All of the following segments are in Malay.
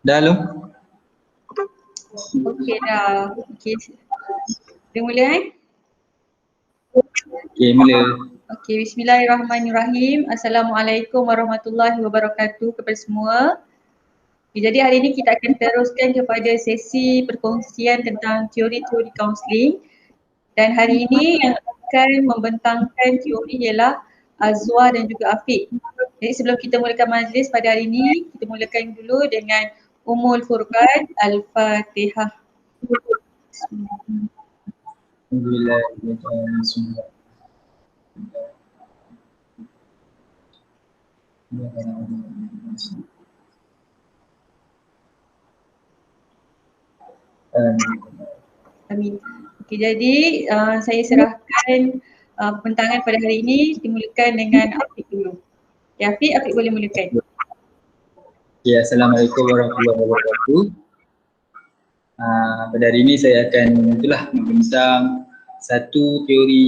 Dah belum? Okey dah. Okey. Dah mula Okey, mula. Okey, bismillahirrahmanirrahim. Assalamualaikum warahmatullahi wabarakatuh kepada semua. Okay, jadi hari ini kita akan teruskan kepada sesi perkongsian tentang teori-teori kaunseling. Dan hari ini yang akan membentangkan teori ialah Azwar dan juga Afiq. Jadi sebelum kita mulakan majlis pada hari ini, kita mulakan dulu dengan Ummul Furqan Al-Fatihah. Alhamdulillah. Amin. Okey, jadi saya serahkan pembentangan pada hari ini dimulakan dengan Afiq dulu. Ya, Afiq boleh mulakan. Ya, Assalamualaikum warahmatullahi wabarakatuh. Pada hari ini saya akan membentang satu teori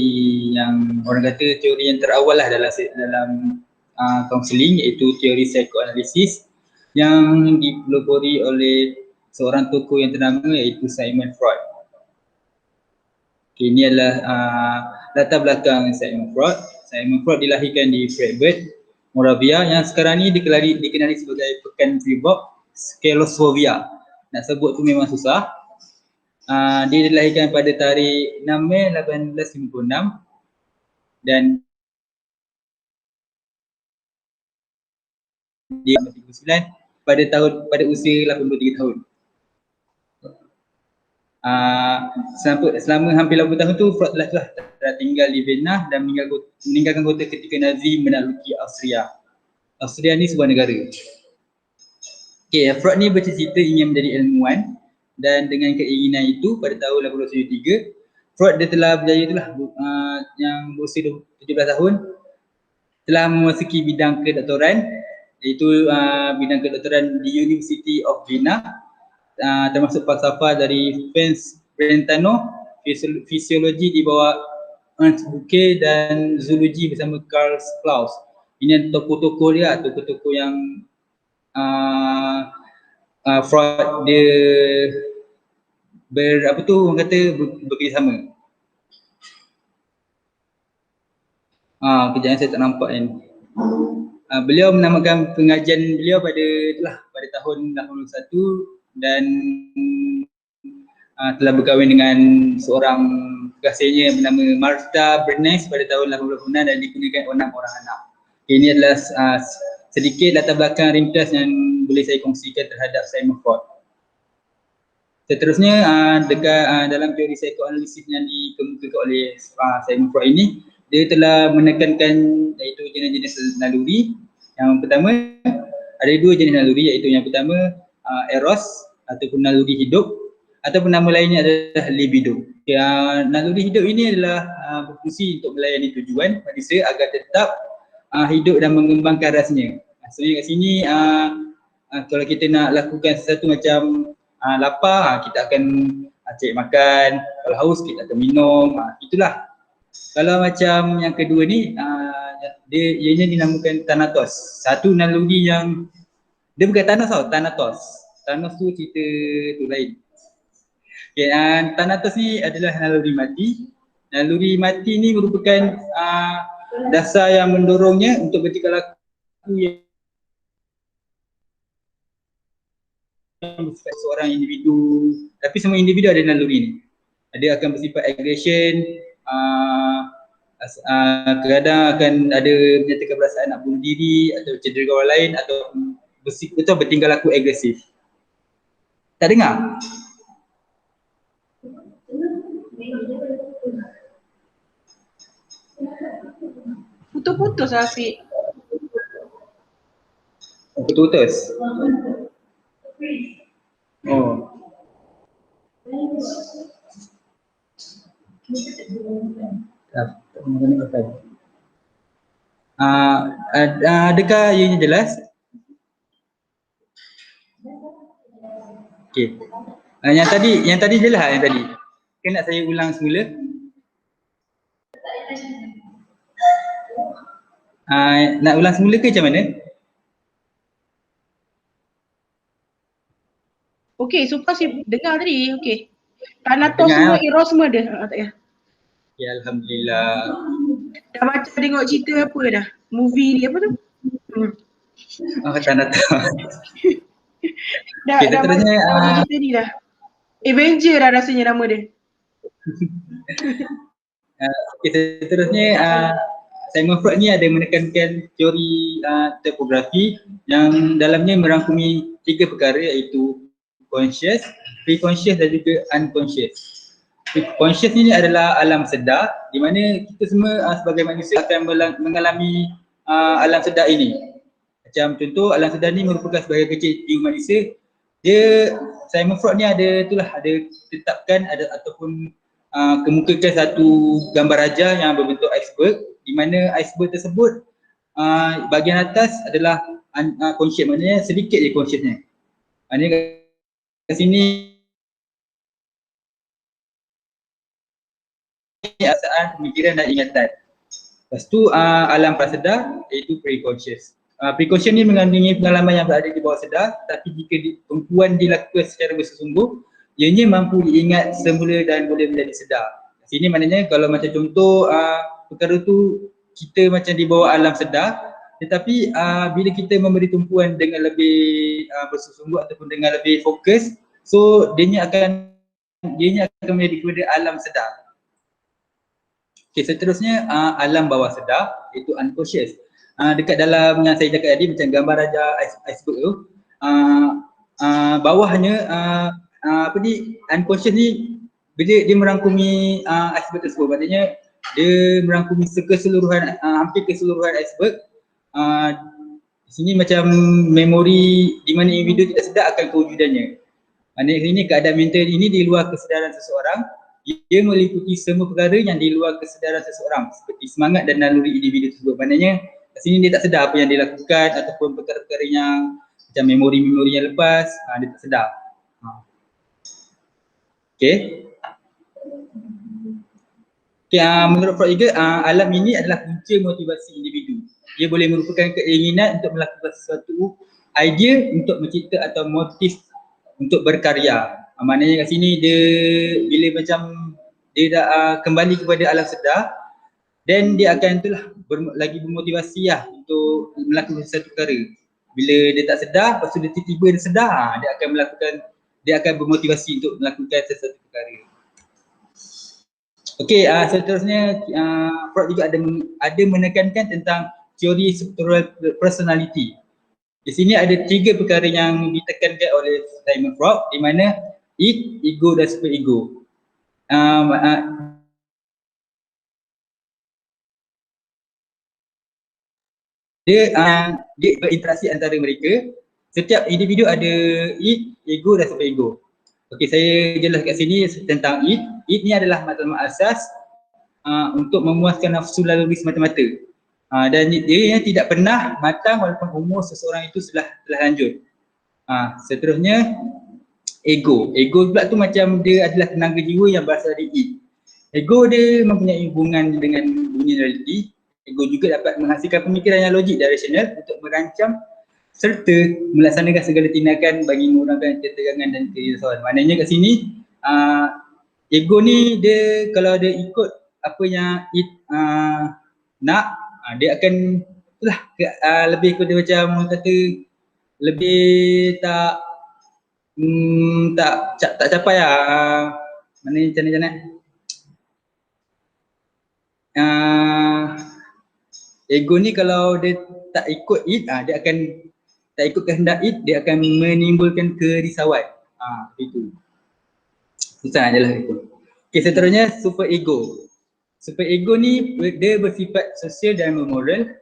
yang orang kata teori yang terawal lah dalam kaunseling, iaitu teori psikoanalisis yang dipelopori oleh seorang tokoh yang ternama iaitu Sigmund Freud. Okay, ini adalah latar belakang Sigmund Freud. Sigmund Freud dilahirkan di Freiburg, Moravia yang sekarang ni dikenali sebagai Pekan Fribourg, Czechoslovakia. Nak sebut tu memang susah. Dia dilahirkan pada tarikh 6 Mei 1856 dan dia 39 pada usia 83 tahun. Selama hampir 80 tahun tu Freud telah tinggal di Vienna dan meninggalkan kota ketika Nazi menakluki Austria. Austria ni sebuah negara. Okay, Freud ni bercita-cita ingin menjadi ilmuwan dan dengan keinginan itu pada tahun 1873 Freud dia telah berjaya yang berusia 17 tahun telah memasuki bidang kedoktoran, iaitu bidang kedoktoran di University of Vienna, termasuk falsafah dari Franz Brentano, fisiologi di bawah Ernst Bucke dan zoologi bersama Karl Klaus. Ini tokoh-tokoh dia, tokoh-tokoh yang Freud dia orang kata bekerjasama. Kejap saya tak nampak kan. Beliau menamakan pengajian beliau pada tahun 81 dan telah berkahwin dengan seorang kekasihnya yang bernama Martha Bernays pada tahun 86 dan dikurniakan 6 orang anak. Ini adalah sedikit latar belakang ringkas yang boleh saya kongsikan terhadap Sigmund Freud. Seterusnya dalam teori psikoanalisis yang dikemukakan oleh Sigmund Freud ini, dia telah menekankan iaitu jenis-jenis naluri. Yang pertama, ada dua jenis naluri, iaitu yang pertama eros ataupun naluri hidup, ataupun nama lainnya adalah libido. Naluri hidup ini adalah berfungsi untuk melayani tujuan manusia agar tetap hidup dan mengembangkan rasanya. Sebenarnya kat sini kalau kita nak lakukan sesuatu macam lapar, kita akan cari makan, kalau haus kita akan minum, itulah. Kalau macam yang kedua ni, ianya dinamakan Thanatos. Satu naluri yang, dia bukan Thanos tau, Thanatos. Thanos tu cerita tu lain. Okay, Thanatos ni adalah naluri mati. Naluri mati ni merupakan dasar yang mendorongnya untuk bertingkah laku yang bersifat seorang individu. Tapi semua individu ada naluri ni. Dia akan bersifat aggression, kadang akan ada menyatakan perasaan nak bunuh diri atau cedera orang lain atau bertingkah laku agresif. Tak dengar? Putus-putus Afiq. Putus-putus? Oh. Adakah ianya jelas? Okey. Yang tadi jelas yang tadi. Mungkin nak saya ulang semula. Nak ulang semula ke macam mana? Okey, so far saya dengar tadi. Okey. Thanatos Dengar, semua, Eros semua ada. Tak payah. ya Alhamdulillah. Dah baca tengok cerita apa dah? Movie ni apa tu? Tak nak tahu. Dah Okay, dah baca seterusnya cerita ni dah. Avenger dah rasanya nama dia. seterusnya Simon Freud ni ada menekankan teori topografi yang dalamnya merangkumi 3 perkara iaitu conscious, pre-conscious dan juga unconscious. Conscious ni adalah alam sedar di mana kita semua sebagai manusia akan mengalami alam sedar ini. Macam contoh alam sedar ni merupakan sebagai kecil jiwa manusia. Dia Simon Freud ni ada tetapkan ataupun kemukakan satu gambar raja yang berbentuk iceberg di mana iceberg tersebut bahagian atas adalah conscious, maknanya sedikit je consciousnya. Maknanya kat sini perasaan, pemikiran dan ingatan. Lepas tu alam prasedar iaitu pre-conscious. Pre-conscious ni mengandungi pengalaman yang berada di bawah sedar, tapi jika pengumpulan dilakukan secara bersungguh, ianya mampu diingat semula dan boleh menjadi sedar. Sini maknanya kalau macam contoh perkara tu kita macam di bawah alam sedar, tetapi bila kita memberi tumpuan dengan lebih bersungguh ataupun dengan lebih fokus, so dianya akan menjadi kepada alam sedar. Okay, seterusnya alam bawah sedar iaitu unconscious. Dekat dalam yang saya cakap tadi macam gambar raja iceberg tu, bawahnya unconscious ni dia merangkumi iceberg tersebut, maknanya dia merangkumi keseluruhan hampir keseluruhan iceberg. Di sini macam memori di mana individu tidak sedar akan kewujudannya. Maknanya ini keadaan mental ini di luar kesedaran seseorang. Dia meliputi semua perkara yang di luar kesedaran seseorang seperti semangat dan naluri individu tersebut. Maknanya kat sini dia tak sedar apa yang dia lakukan ataupun perkara-perkara yang macam memori-memori yang lepas, dia tak sedar. Okay. Menurut Freud juga, alam ini adalah punca motivasi individu. Dia boleh merupakan keinginan untuk melakukan sesuatu, idea untuk mencipta atau motif untuk berkarya. Maknanya kat sini dia bila macam dia dah kembali kepada alam sedar, then dia akan lagi bermotivasi untuk melakukan sesuatu perkara. Bila dia tak sedar, lepas tu dia tiba-tiba dia sedar, dia akan bermotivasi untuk melakukan sesuatu perkara. Okey, seterusnya Freud juga ada menekankan tentang teori struktural personality. Di sini ada 3 perkara yang ditekankan oleh Simon Freud, di mana id, ego dan superego. Dia berinteraksi antara mereka. Setiap individu ada id, ego dan superego. Okey, saya jelas kat sini tentang id. Id ni adalah matlamat asas untuk memuaskan nafsu laluri semata-mata. Dan dia tidak pernah matang walaupun umur seseorang itu telah lanjut. Seterusnya ego. Ego pula tu macam dia adalah tenaga jiwa yang berasal dari id. Ego dia mempunyai hubungan dengan dunia realiti. Ego juga dapat menghasilkan pemikiran yang logik dan rasional untuk merancang serta melaksanakan segala tindakan bagi mengurangkan ketegangan dan kerisauan. Maknanya kat sini ego ni dia kalau dia ikut apa yang id nak, dia akan lebih kepada macam kata lebih tak capai macam mana ego ni kalau dia tak ikut id, dia akan tak ikut kehendak id, dia akan menimbulkan kerisauan. Itu susah je lah itu. Okay, seterusnya super ego. Super ego ni dia bersifat sosial dan moral.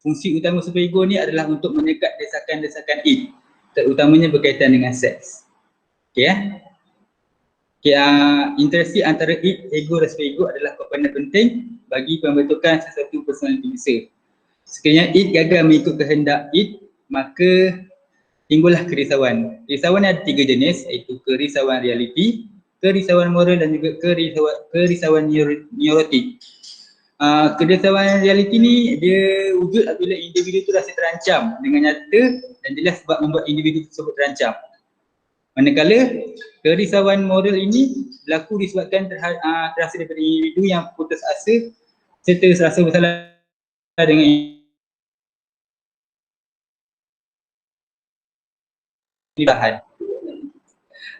Fungsi utama super ego ni adalah untuk menyekat desakan-desakan id, terutamanya berkaitan dengan seks. Okay, interaksi antara id, ego dan super ego adalah komponen penting bagi pembentukan sesuatu personaliti besar. Sekiranya id gagal mengikut kehendak id, maka timbullah kerisauan. Kerisauan ada 3 jenis, iaitu kerisauan realiti, kerisauan moral dan juga kerisauan neurotik. Kerisauan realiti ni dia wujud apabila individu itu rasa terancam dengan nyata dan jelas sebab membuat individu tersebut terancam. Manakala kerisauan moral ini berlaku disebabkan terasa daripada individu yang putus asa serta rasa bersalah dengan individu.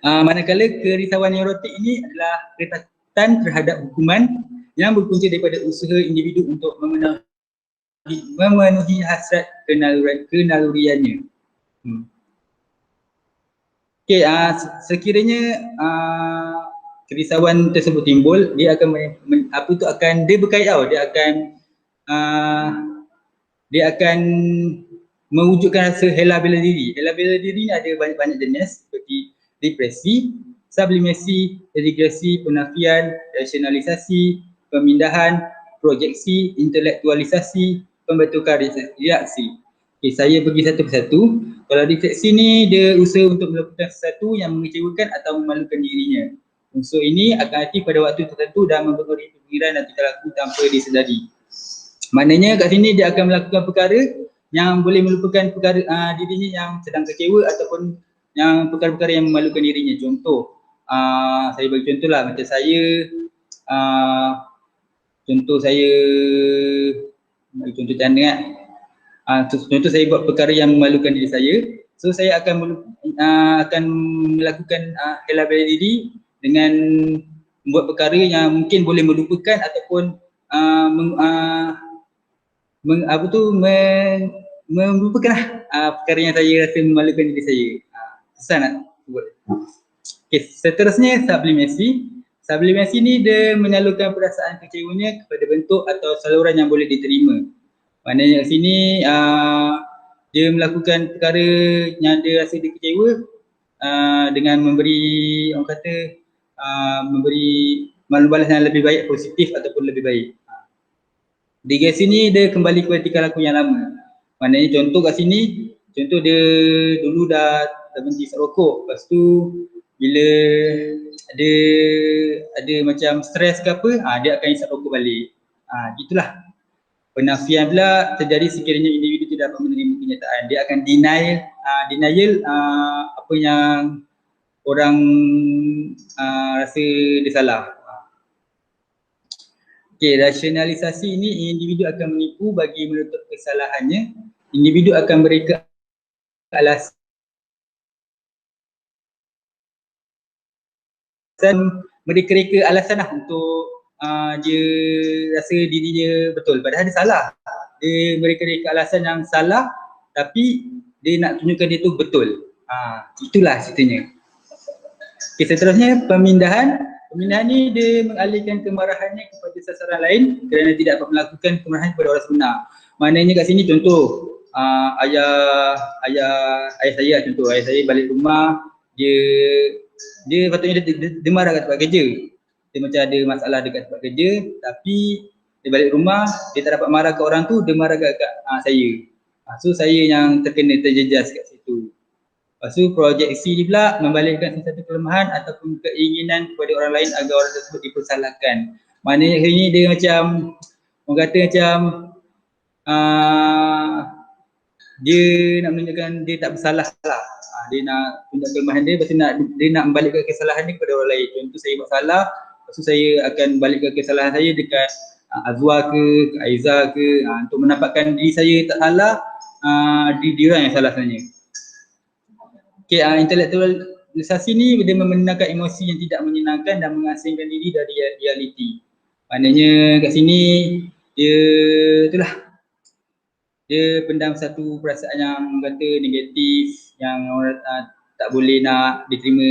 Manakala kerisauan neurotik ini adalah ketakutan terhadap hukuman yang berpunca daripada usaha individu untuk memenuhi hasrat kenaluriannya. Okey, sekiranya kerisauan tersebut timbul, dia akan dia berkait tau, dia akan mewujudkan rasa hela bela diri. Hela bela diri ni ada banyak jenis seperti depresi, sublimasi, regresi, penafian, rasionalisasi, pemindahan, projeksi, intelektualisasi, pembentukan reaksi. Okay, saya pergi satu persatu. Kalau depresi ni dia usaha untuk melakukan sesuatu yang mengecewakan atau memalukan dirinya. Unsur ini akan aktif pada waktu tertentu dan mempengaruhi pemikiran dan tingkah laku tanpa disedari. Maknanya kat sini dia akan melakukan perkara yang boleh melupakan dirinya yang sedang kecewa ataupun yang perkara-perkara yang memalukan dirinya. Contoh, saya bagi contoh lah macam saya, contoh macam mana contoh saya buat perkara yang memalukan diri saya, so saya akan melakukan hela bela diri dengan membuat perkara yang mungkin boleh melupakan ataupun melupakan perkara yang saya rasa memalukan diri saya. Susah nak buat. Okay, seterusnya sublimasi. Sublimasi ni dia menyalurkan perasaan kecewanya kepada bentuk atau saluran yang boleh diterima. Maknanya kat sini dia melakukan perkara yang dia rasa dia kecewa dengan memberi, orang kata memberi malu balas yang lebih baik, positif ataupun lebih baik. Di sini dia kembali kepada tingkah laku yang lama. Maknanya contoh kat sini, contoh dia dulu dah berhenti isap rokok, lepas tu bila ada macam stres ke apa, dia akan isap rokok balik. Gitulah. Penafian pula terjadi sekiranya individu tidak dapat menerima kenyataan. Dia akan denial apa yang orang rasa dia salah. Okay, rasionalisasi ini individu akan menipu bagi menutup kesalahannya. Individu akan mereka alasan mereka alasan lah untuk dia rasa diri dia betul, padahal dia salah. Dia mereka alasan yang salah tapi dia nak tunjukkan dia tu betul. Itulah ceritanya. Okay, seterusnya pemindahan. Pemindahan ni dia mengalihkan kemarahannya kepada sasaran lain kerana tidak dapat melakukan kemarahan kepada orang sebenar. Maknanya kat sini contoh ayah saya contoh, ayah saya balik rumah, dia patutnya dia marah kat tempat kerja. Dia macam ada masalah dekat tempat kerja, tapi dia balik rumah, dia tak dapat marah kat orang tu, dia marah kat saya. So saya yang terjejas kat situ. Lepas tu projeksi ni pula membalikkan sesuatu kelemahan ataupun keinginan kepada orang lain agar orang tersebut dipersalahkan. Maknanya hari ni dia macam, orang kata macam dia nak menunjukkan dia tak bersalah lah. Dia nak tunjuk kelemahan dia, lepas tu dia nak membalikkan kesalahan dia kepada orang lain. Contoh saya buat salah, lepas tu saya akan balikkan kesalahan saya dekat Azwa ke Aiza ke, untuk menampakkan diri saya tak salah, dia orang yang salah sebenarnya. Okay, intelektualisasi ni dia membenarkan emosi yang tidak menyenangkan dan mengasingkan diri dari realiti. Maknanya kat sini dia itulah, dia pendam satu perasaan yang kata negatif, yang orang tak boleh nak diterima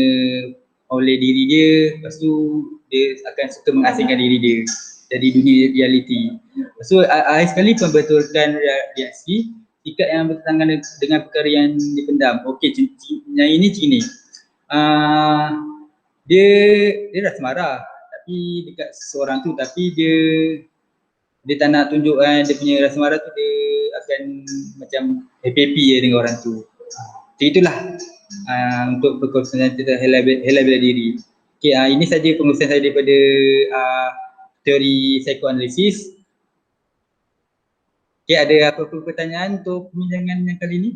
oleh diri dia. Lepas tu dia akan suka mengasingkan diri dia dari dunia realiti. Lepas tu akhir sekali pembetulkan reaksi, sikap yang bertentangan dengan perkara yang dipendam. Okey, yang ini macam ni. Dia rasa marah tapi dekat seseorang tu, tapi dia tak nak tunjuk dia punya rasa marah tu, dia akan macam happy je dengan orang tu. Jadi itulah untuk perkongsian kita hela bela diri. Okey, ini saja pengurusan saya daripada teori psikoanalisis. Okay, ada apa-apa pertanyaan untuk perbincangan yang kali ini?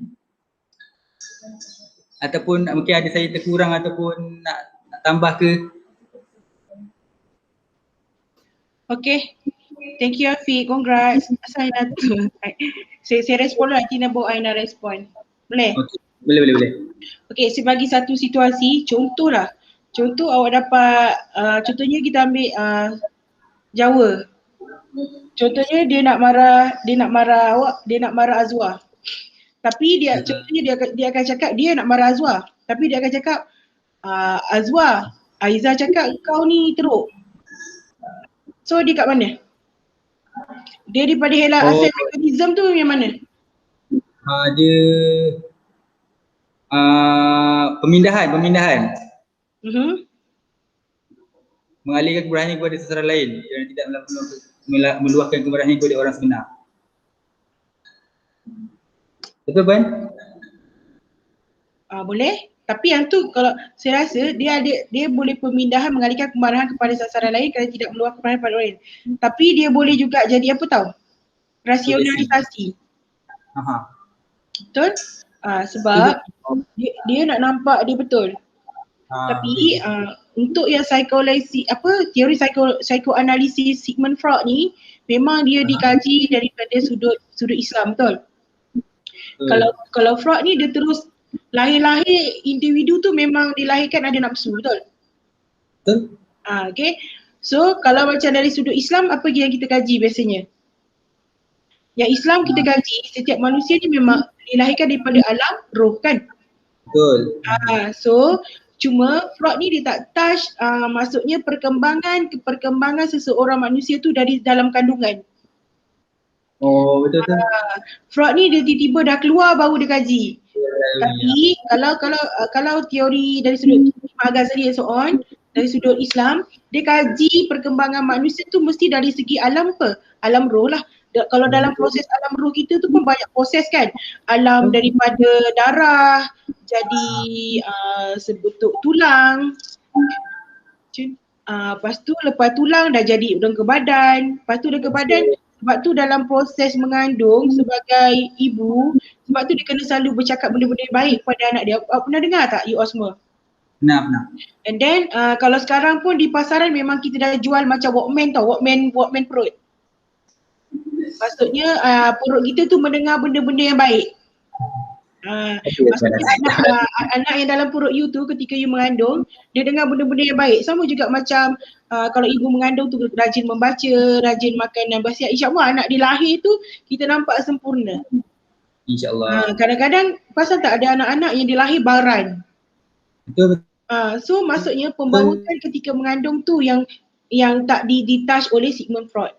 Ataupun mungkin ada saya terkurang ataupun nak tambah ke? Okay. Thank you Afiq, congrats. Asal Aina tu. Saya respon lah, Tina bawa Aina respon. Boleh? Okey. Boleh. Okay, saya bagi satu situasi, contoh lah. Contoh awak dapat, contohnya kita ambil Jawa. Contohnya dia nak marah awak, dia nak marah Azwar. Tapi contohnya dia akan cakap dia nak marah Azwar. Tapi dia akan cakap, Azwar, Aiza cakap kau ni teruk. So dia kat mana? Dia daripada asal mekanism tu yang mana? Dia pemindahan. Mengalihkan kemarahan kepada sasaran lain yang tidak meluahkan kemarahan kepada orang sebenar. Betul Puan? Boleh. Tapi yang tu kalau saya rasa dia boleh pemindahan mengalihkan kemarahan kepada sasaran lain kerana tidak meluahkan kemarahan kepada orang lain. Tapi dia boleh juga jadi apa tahu? Rasionalisasi. Betul? Sebab dia nak nampak dia betul. Tapi untuk yang teori psikoanalisis Sigmund Freud ni memang dia dikaji daripada sudut Islam, betul? Kalau Freud ni dia terus lahir individu tu memang dilahirkan ada nafsu, betul? Betul. Okay. So kalau macam dari sudut Islam, apa yang kita kaji biasanya? Yang Islam kita kaji setiap manusia ni memang dilahirkan daripada alam roh, kan? Betul. So cuma Freud ni dia tak touch maksudnya perkembangan seseorang manusia tu dari dalam kandungan. Oh betul. Freud ni dia tiba-tiba dah keluar baru dia kaji. Tapi kalau teori dari sudut Al-Ghazali and so on, dari sudut Islam, dia kaji perkembangan manusia tu mesti dari segi alam apa? Alam roh lah. Kalau dalam proses alam roh kita tu pun banyak proses, kan? Alam daripada darah jadi sebentuk tulang. Lepas tu lepas tulang dah jadi ke badan. Lepas tu ke badan, sebab tu dalam proses mengandung sebagai ibu, sebab tu dia kena selalu bercakap benda-benda yang baik kepada anak dia. Pernah dengar tak you all semua? Pernah. And then kalau sekarang pun di pasaran memang kita dah jual macam Walkman tau, Walkman perut. Maksudnya perut kita tu mendengar benda-benda yang baik. Maksudnya anak yang dalam perut you tu ketika you mengandung, dia dengar benda-benda yang baik. Sama juga macam kalau ibu mengandung tu rajin membaca, rajin makan dan bersihat. InsyaAllah anak dia lahir tu kita nampak sempurna. InsyaAllah. Kadang-kadang pasal tak ada anak-anak yang dilahir baran. Betul. So maksudnya pembawakan ketika mengandung tu yang tak ditouch oleh Sigmund Freud.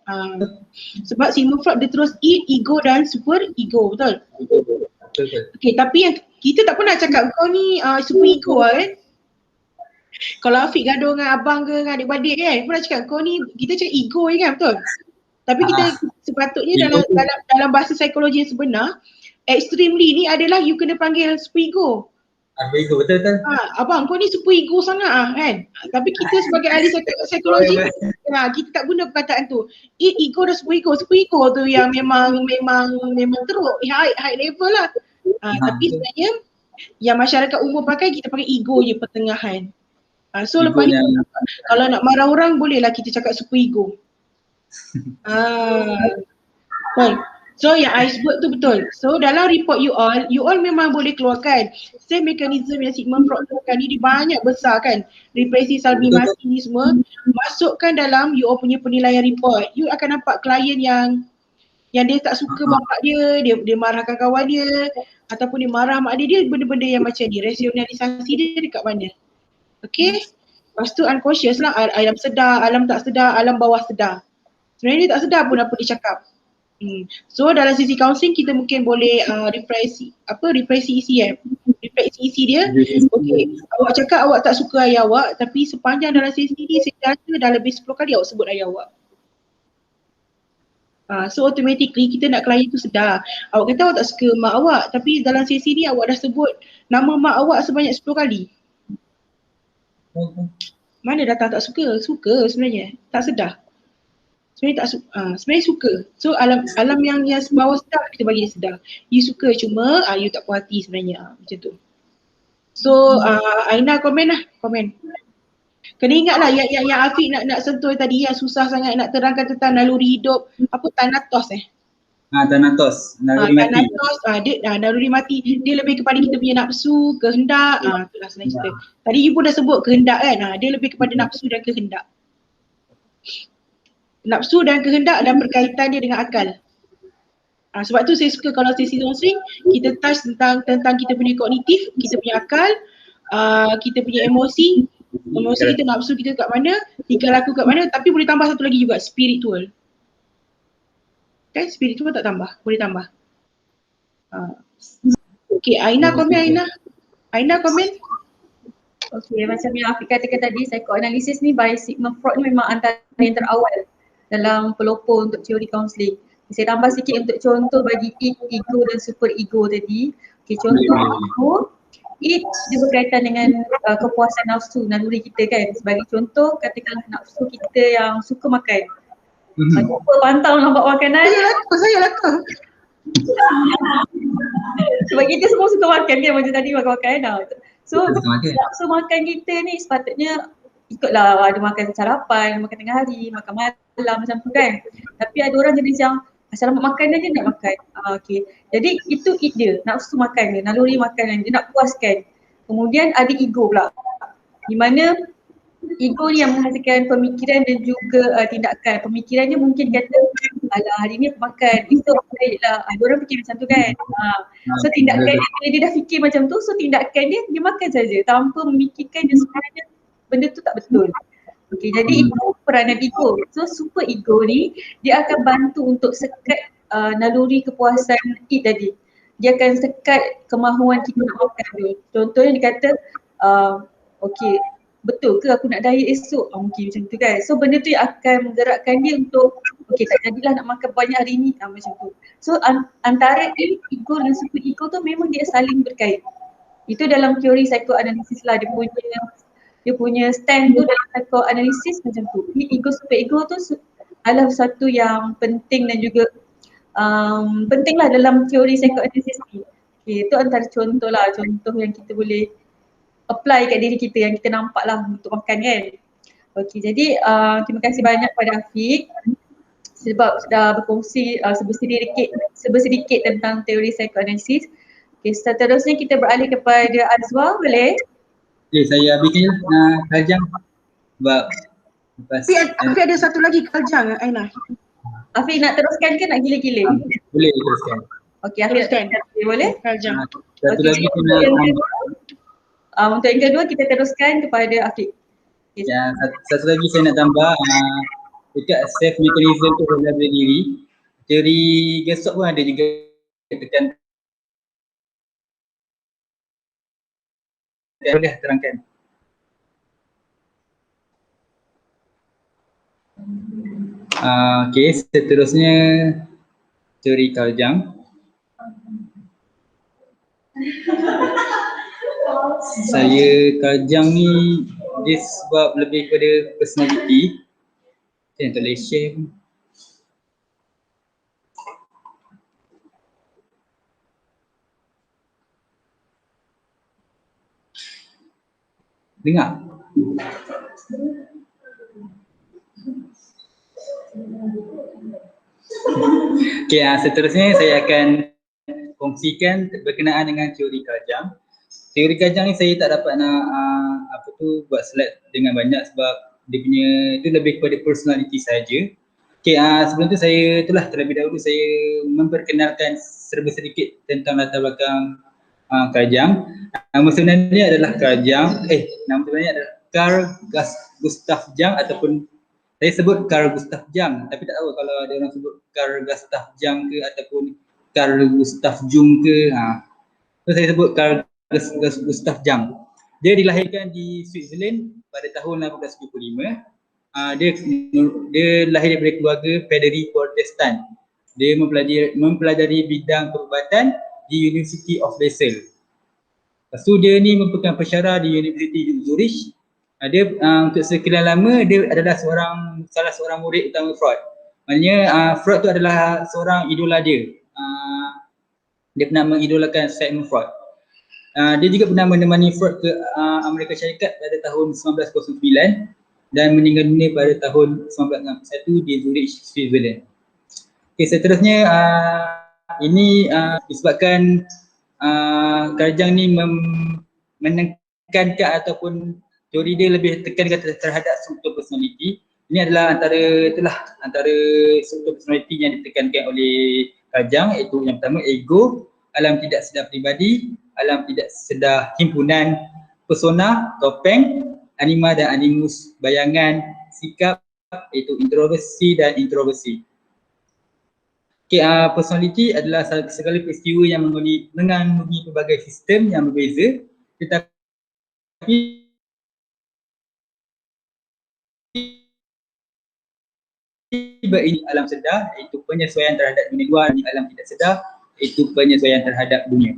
Sebab Sigmund Freud dia terus ego dan super ego, betul? Okay, tapi yang kita tak pernah cakap kau ni super ego lah, kan? Kalau Afiq gaduh dengan abang ke dengan adik-beradik, kan, pernah cakap kau ni, kita cakap ego je, kan, betul? Tapi kita sepatutnya dalam bahasa psikologi yang sebenar, extremely ni adalah you kena panggil super ego. Super ego, betul. Abang kau ni super ego sangat kan. Tapi kita sebagai ahli psikologi kita tak guna perkataan tu. Ego dan super ego tu yang memang teruk, high level lah. Tapi sebenarnya yang masyarakat umum pakai, kita pakai ego je pertengahan. So lepas ni kalau nak marah orang bolehlah kita cakap super ego. So yang I sebut tu betul. So dalam report you all memang boleh keluarkan same mekanisme yang Sigmund Freud keluarkan ni, dia banyak besar, kan. Represi sublimasi ni semua masukkan dalam you all punya penilaian report. You akan nampak klien yang dia tak suka bapak dia marahkan kawan dia ataupun dia marah mak dia benda-benda yang macam ni. Rasionalisasi dia dekat mana? Okay. Lepas tu unconscious lah, alam sedar, alam tak sedar, alam bawah sedar. Sebenarnya dia tak sedar pun apa dia cakap. So dalam sisi counselling kita mungkin boleh represi isi represi isi dia. Okay, awak cakap awak tak suka ayah awak, tapi sepanjang dalam sesi ni saya rasa dah lebih 10 kali awak sebut ayah awak. So automatically kita nak klien tu sedar. Awak kata awak tak suka mak awak, tapi dalam sesi ni awak dah sebut nama mak awak sebanyak 10 kali. Mana datang tak suka? Suka sebenarnya, tak sedar. Sebenarnya suka. So alam yang bawah sedar kita bagi dia sedar. You suka cuma you tak puas hati sebenarnya, macam tu. So Aina komen lah, komen. Kena ingatlah yang Afiq nak sentuh tadi yang susah sangat nak terangkan tentang naluri hidup apa Thanatos Thanatos, naluri mati. Thanatos dia naluri mati. Dia lebih kepada kita punya nafsu, kehendak. Itulah senang cerita. Tadi you pun dah sebut kehendak kan. Dia lebih kepada nafsu dan kehendak. Nafsu dan kehendak dan perkaitan dia dengan akal. Sebab tu saya suka kalau sesi counselling kita touch tentang kita punya kognitif, kita punya akal, kita punya emosi kita, nafsu kita kat mana, tingkah laku kat mana, tapi boleh tambah satu lagi juga, spiritual. Kan spiritual tak tambah, boleh tambah. Okay, Aina komen. Aina komen. Okay, macam yang Afiq katakan tadi, psychoanalysis ni by Sigmund Freud ni memang antara yang terawal dalam pelopor untuk teori counselling. Saya tambah sikit untuk contoh bagi id, ego dan super ego tadi. Okay, contoh ego, id dia berkaitan dengan kepuasan nafsu, naluri kita kan. Sebagai contoh, katakanlah nafsu kita yang suka makan. Lupa pantang nampak makanan. Saya lapar. Sebab kita semua suka makan kan, macam tadi makan-makan. So nafsu makan kita ni sepatutnya ikutlah, ada makan sarapan, makan tengah hari, makan malam macam tu kan. Tapi ada orang jenis yang asal nak makan je nak makan. Okay. Jadi itu dia, nafsu makan dia, naluri makanan dia nak puaskan. Kemudian ada ego pula. Di mana ego ni yang menghasilkan pemikiran dan juga tindakan. Pemikirannya mungkin kata, alah hari ni aku makan, itu baiklah. Ada orang fikir macam tu kan. So tindakan dia dah fikir macam tu, so tindakan dia makan saja tanpa memikirkan yang sebenarnya benda tu tak betul. Okay, jadi itu peranan ego. So super ego ni dia akan bantu untuk sekat naluri kepuasan id tadi. Dia akan sekat kemahuan kita nak makan tu. Contohnya dia kata, okay, betul ke aku nak diet esok? Mungkin macam tu kan. So benda tu yang akan menggerakkan dia untuk okay, tak jadilah nak makan banyak hari ni, macam tu. So antara ego dan super ego tu memang dia saling berkait. Itu dalam teori psychoanalysis lah, dia punya stand tu dalam psychoanalysis macam tu. Ego super ego tu adalah satu yang penting dan juga penting lah dalam teori psychoanalysis ni. Okay, itu antara contoh lah, contoh yang kita boleh apply kat diri kita yang kita nampak lah untuk makan kan. Okay, jadi terima kasih banyak pada Afiq sebab sudah berkongsi sedikit tentang teori psychoanalysis. Okay, seterusnya kita beralih kepada Azwa, boleh? Okay, saya habiskan Kaljang sebab Afiq ada satu lagi Kaljang Aina. Afiq nak teruskan ke nak gila-gila? Boleh teruskan. Okey, Afiq teruskan. Boleh? Kaljang. Satu lagi untuk yang kedua kita teruskan kepada Afiq. Okay. Ya, satu lagi saya nak tambah dekat self mechanism tu dalam diri. Teori Gesok pun ada juga tekan. Boleh terangkan. Okey, seterusnya teori Kaljang. Saya Kaljang ni dia sebab lebih kepada personality. Saya tak boleh share pun. Dengar? Okay, seterusnya saya akan kongsikan berkenaan dengan teori Kaljang. Teori Kaljang ni saya tak dapat nak buat slide dengan banyak sebab dia punya itu lebih kepada personality saja. Okay, sebelum tu saya terlebih dahulu saya memperkenalkan serba sedikit tentang latar belakang Kaljang. Nama sebenarnya adalah Kaljang, nama sebenarnya adalah Carl Gustav Jung ataupun saya sebut Carl Gustav Jung, tapi tak tahu kalau ada orang sebut Carl Gustav Jung ke ataupun Carl Gustav Jung ke. So saya sebut Carl Gustav Jung. Dia dilahirkan di Switzerland pada tahun 1875. Dia lahir daripada keluarga Padri Protestan. Dia mempelajari bidang perubatan di University of Basel. Lepas tu dia ni merupakan pensyarah di University Zurich. Dia untuk sekian lama dia adalah salah seorang murid utama Freud. Maknanya Freud tu adalah seorang idola dia. Dia pernah mengidolakan Sigmund Freud. Dia juga pernah menemani Freud ke Amerika Syarikat pada tahun 1909 dan meninggal dunia pada tahun 1961 di Zurich, Switzerland. Okay, seterusnya ini disebabkan Karjang ni menekankan ataupun teori dia lebih tekankan terhadap struktur personality. Ini adalah antara struktur personality yang ditekankan oleh Karjang, iaitu yang pertama ego, alam tidak sedar pribadi, alam tidak sedar himpunan, persona, topeng, anima dan animus, bayangan, sikap, iaitu introversi dan introversi. Okay, personality adalah segala peristiwa yang mengandungi pelbagai sistem yang berbeza, tetapi ini alam sedar, iaitu penyesuaian terhadap dunia luar, di alam tidak sedar, iaitu penyesuaian terhadap dunia.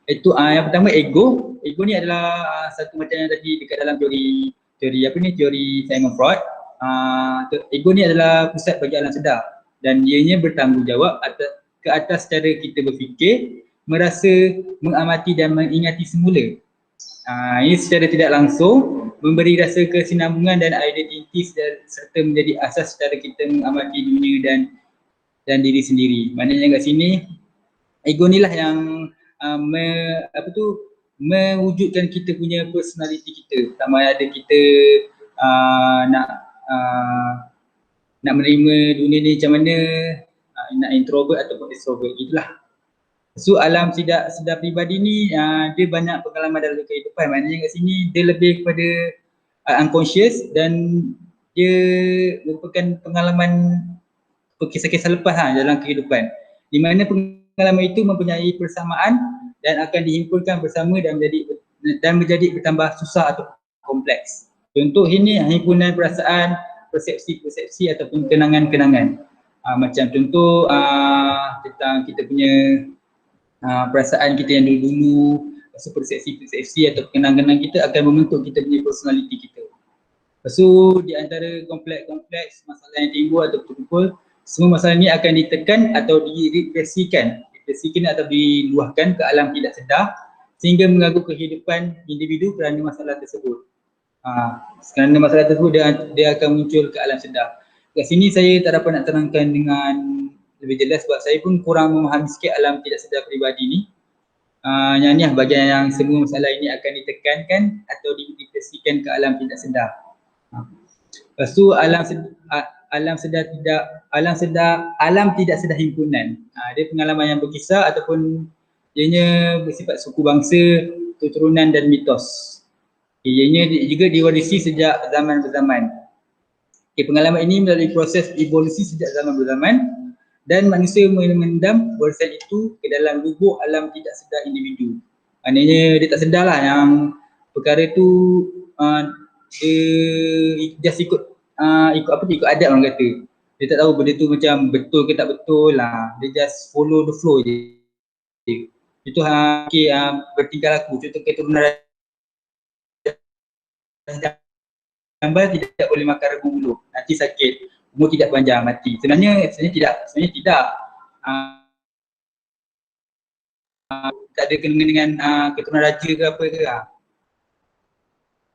Itu yang pertama ego. Ego ni adalah satu macam yang tadi dekat dalam teori Sigmund Freud. Ego ni adalah pusat bagi alam sedar dan ianya bertanggungjawab ke atas cara kita berfikir, merasa, mengamati dan mengingati semula. Ini secara tidak langsung memberi rasa kesinambungan dan identiti serta menjadi asas cara kita mengamati dunia dan diri sendiri. Maknanya kat sini ego ni lah yang mewujudkan kita punya personality kita. Sama ada kita nak menerima dunia ni macam mana, nak introvert ataupun extrovert, itulah. So alam tidak sedar pribadi ni dia banyak pengalaman dalam kehidupan. Maknanya kat sini dia lebih kepada unconscious dan dia merupakan pengalaman kisah-kisah lepas dalam kehidupan, di mana pengalaman itu mempunyai persamaan dan akan dihimpunkan bersama dan menjadi bertambah susah atau kompleks. Contoh ini himpunan perasaan, persepsi-persepsi ataupun kenangan-kenangan. Macam contoh tentang kita punya perasaan kita yang dulu-dulu, persepsi-persepsi atau kenangan-kenangan kita akan membentuk kita punya personality kita. Lepas tu di antara kompleks masalah yang timbul atau terkumpul, semua masalah ni akan ditekan atau direpresikan atau diluahkan ke alam tidak sedar sehingga mengganggu kehidupan individu kerana masalah tersebut. Kerana masalah tersebut dia akan muncul ke alam sedar. Kat sini saya tak dapat nak terangkan dengan lebih jelas sebab saya pun kurang memahami sikit alam tidak sedar peribadi ni. Yang ni bahagian yang semua masalah ini akan ditekankan atau direpresikan ke alam tidak sedar. Lepas tu alam tidak sedar himpunan. Dia pengalaman yang berkisah ataupun ianya bersifat suku bangsa, keturunan dan mitos. Ianya juga diwarisi sejak zaman berzaman. Pengalaman ini melalui proses evolusi sejak zaman berzaman dan manusia memendam warisan itu ke dalam lubuk alam tidak sedar individu. Maknanya dia tak sedar lah yang perkara tu dia just ikut adat orang kata. Dia tak tahu benda tu macam betul ke tak betul lah. Dia just follow the flow je. Itu bertingkah laku. Contoh keturunan gambar tidak boleh makan rebung bulu, nanti sakit, umur tidak panjang, mati. Sebenarnya tidak. Tak ada kena dengan keturunan raja ke apa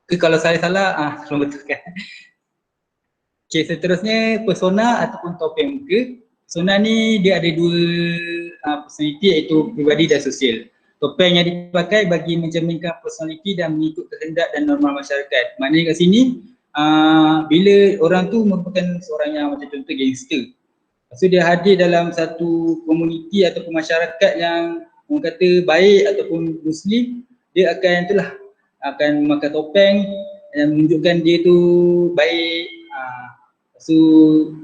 ke. Kalau saya salah, tolong betulkan. Okay, seterusnya persona ataupun topeng muka. Persona ni dia ada dua personality, iaitu pribadi dan sosial. Topeng yang dipakai bagi mencerminkan personality dan mengikut kehendak dan norma masyarakat. Maknanya kat sini bila orang tu merupakan seorang yang macam contoh gangster. So dia hadir dalam satu komuniti ataupun masyarakat yang orang kata baik ataupun muslim, dia akan memakai topeng yang menunjukkan dia tu baik. So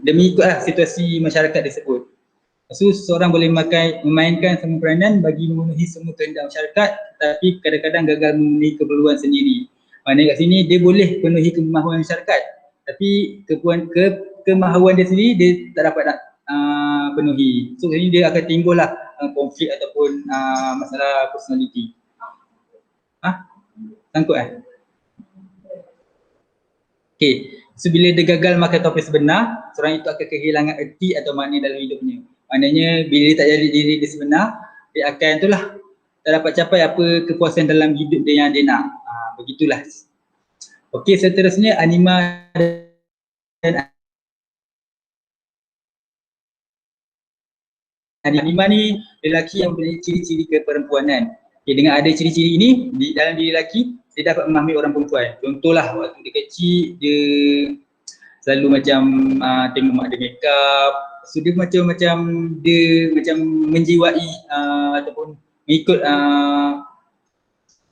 dia mengikutlah situasi masyarakat tersebut. So seseorang boleh memainkan semua peranan bagi memenuhi semua kehendak masyarakat, tapi kadang-kadang gagal memenuhi keperluan sendiri. Maknanya kat sini dia boleh penuhi kemahuan masyarakat, tapi kemahuan dia sendiri dia tak dapat nak penuhi. So ini dia akan timbul lah konflik ataupun masalah personality. Sangkut Okay. So bila dia gagal makan topeng sebenar, seorang itu akan kehilangan erti atau makna dalam hidupnya. Maknanya bila dia tak jadi diri dia sebenar, dia akan tak dapat capai apa kepuasan dalam hidup dia yang dia nak. Begitulah. Okey, seterusnya anima dan anima ni lelaki yang mempunyai ciri-ciri keperempuanan. Okay, dengan ada ciri-ciri ini di dalam diri lelaki, dia dapat memahami orang perempuan. Contohlah waktu dia kecil, dia selalu macam tengok mak dia make up. So dia macam dia macam menjiwai ataupun mengikut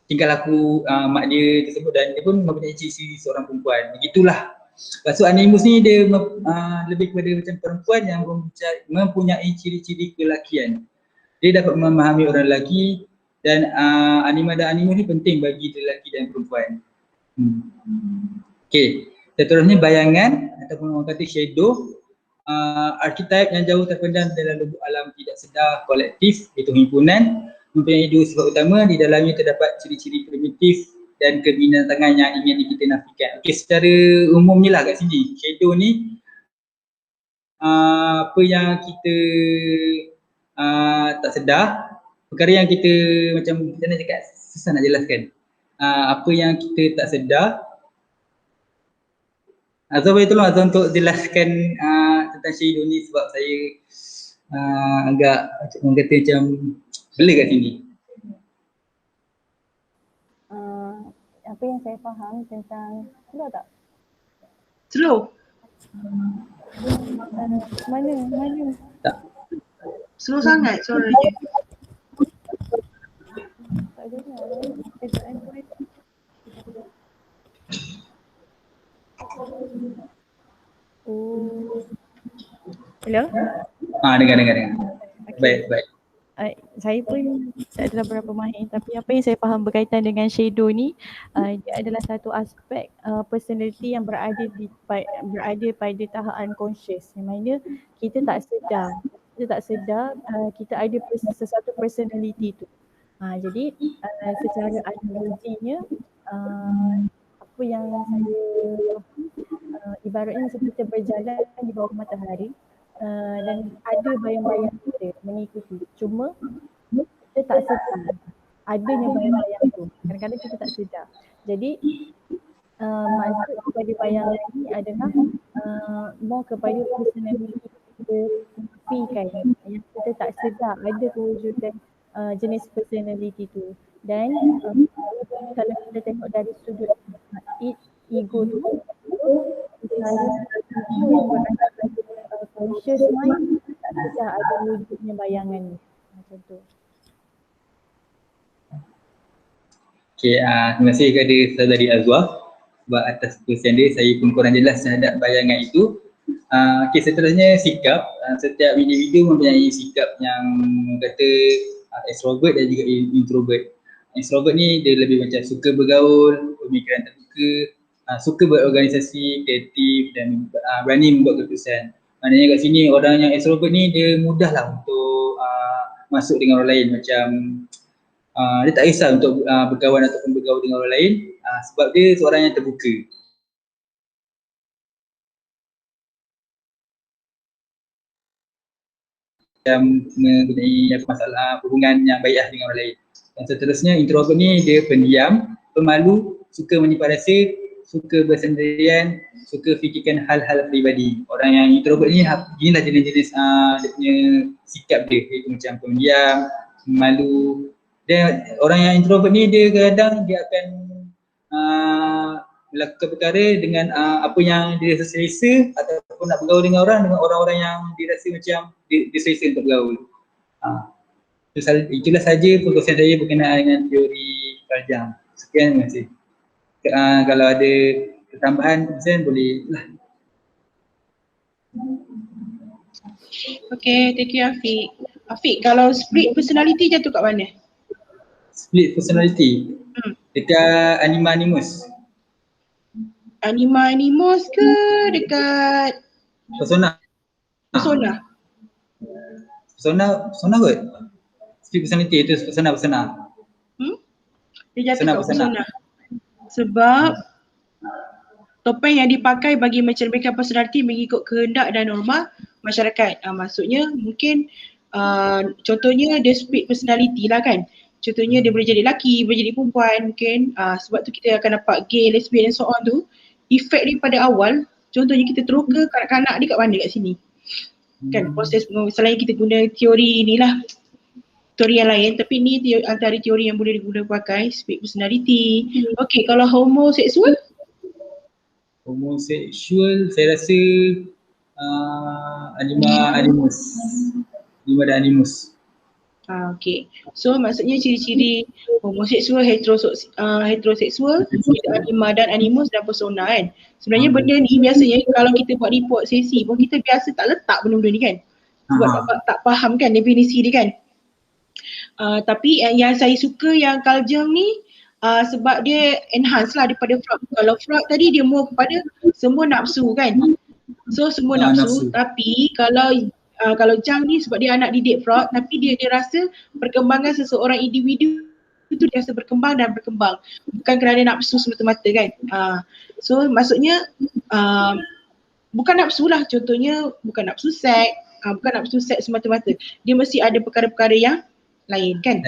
tingkah laku mak dia tersebut, dan dia pun mempunyai ciri-ciri seorang perempuan. Begitulah. So animus ni dia lebih kepada macam perempuan yang mempunyai ciri-ciri kelakian. Dia dapat memahami orang lelaki, dan anima dan animus ni penting bagi lelaki dan perempuan. Okey, seterusnya bayangan ataupun orang kata shadow, archetype yang jauh terpendam dalam lubuk alam tidak sedar kolektif, iaitu himpunan, mempunyai dua sifat utama. Di dalamnya terdapat ciri-ciri primitif dan kebinatangan yang ingin kita nafikan. Okey, secara umumnya lah kat sini, shadow ni apa yang kita tak sedar, perkara yang kita macam kita nak cakap, susah nak jelaskan. Apa yang kita tak sedar. Azhar boleh tolong Azhar untuk jelaskan tentang shadow ni, sebab saya agak orang kata macam bela kat sini. Apa yang saya faham tentang, slow tak? Slow? Mana? Tak. Slow sangat suaranya. Tak dengar. Hello? Dengar. Okay. Baik. Saya pun tak adalah berapa mahir, tapi apa yang saya faham berkaitan dengan shadow ni, dia adalah satu aspek personality yang berada pada tahap unconscious, yang mana kita tak sedar kita ada sesuatu personality tu. Jadi secara analoginya, apa yang saya ibaratnya macam kita berjalan di bawah matahari, dan ada bayang-bayang kita mengikuti, cuma kita tak sedar adanya bayang-bayang tu. Kadang-kadang kita tak sedar. Jadi maksud kepada bayangan ni adalah more kepada personality kita fikan, yang kita tak sedar ada kewujudan jenis personality tu. Dan kalau kita tengok dari sudut ego tu, yang berada conscious mind, tak sedar ada wujudnya bayangan ni. Macam tu. Okay, terima kasih kepada Saudari Azwar sebab atas perkongsian dia. Saya pun kurang jelas terhadap bayangan itu. Okay, seterusnya sikap. Setiap individu mempunyai sikap yang kata extrovert dan juga introvert. Extrovert ni dia lebih macam suka bergaul, pemikiran terbuka, suka berorganisasi, kreatif dan berani membuat keputusan. Maknanya kat sini orang yang extrovert ni dia mudah lah untuk masuk dengan orang lain, macam dia tak kisah untuk berkawan ataupun bergaul dengan orang lain sebab dia seorang yang terbuka. Macam mempunyai masalah hubungan yang baik dengan orang lain. Dan seterusnya introvert ni dia pendiam, pemalu, suka menyimpan rasa, suka bersendirian, suka fikirkan hal-hal peribadi. Orang yang introvert ni inilah jenis-jenis dia punya sikap dia, iaitu macam pendiam, malu. Dan orang yang introvert ni dia kadang dia akan melakukan perkara dengan apa yang dia rasa selesa, ataupun nak bergaul dengan orang-orang yang dia rasa macam dia selesa untuk bergaul. Itulah saja perkongsian saya berkenaan dengan teori Carl Jung. Sekian, terima kasih. Kalau ada tambahan Zain boleh lah. Okay, thank you Afiq. Afiq, kalau split personality jatuh kat mana? Split personality? Dekat anima animus. Anima animus ke dekat persona? Persona kot. Split personality itu persona. Dia jatuh kat persona. Sebab topeng yang dipakai bagi mencerminkan personality mengikut kehendak dan norma masyarakat. Maksudnya mungkin contohnya dia split personality lah kan. Contohnya dia boleh jadi lelaki, boleh jadi perempuan mungkin. Sebab tu kita akan dapat gay, lesbian and so on tu. Efek daripada awal, contohnya kita teroka kanak-kanak dia kat mana kat sini. Kan proses selain kita guna teori ni lah, teori yang lain, tapi ni antara teori yang boleh digunakan pakai split personality. Okay, kalau homoseksual? Homoseksual saya rasa animus. Lima dan animus. Okay. So maksudnya ciri-ciri homoseksual, heteroseksual, kita anima dan animus dan persona kan. Sebenarnya benda ni biasanya kalau kita buat report sesi pun kita biasa tak letak benda-benda ni kan. Sebab tak faham kan definisi dia kan. Tapi yang saya suka yang Kaljang ni sebab dia enhance lah daripada Freud. Kalau Freud tadi dia more kepada semua nafsu kan. So semua nafsu. Tapi kalau Jang ni sebab dia anak didik Freud, tapi dia rasa perkembangan seseorang individu itu dia rasa berkembang dan berkembang. Bukan kerana nafsu semata-mata kan. So maksudnya bukan nafsu lah, contohnya bukan nafsu seks, bukan nafsu seks semata-mata. Dia mesti ada perkara-perkara yang lain kan.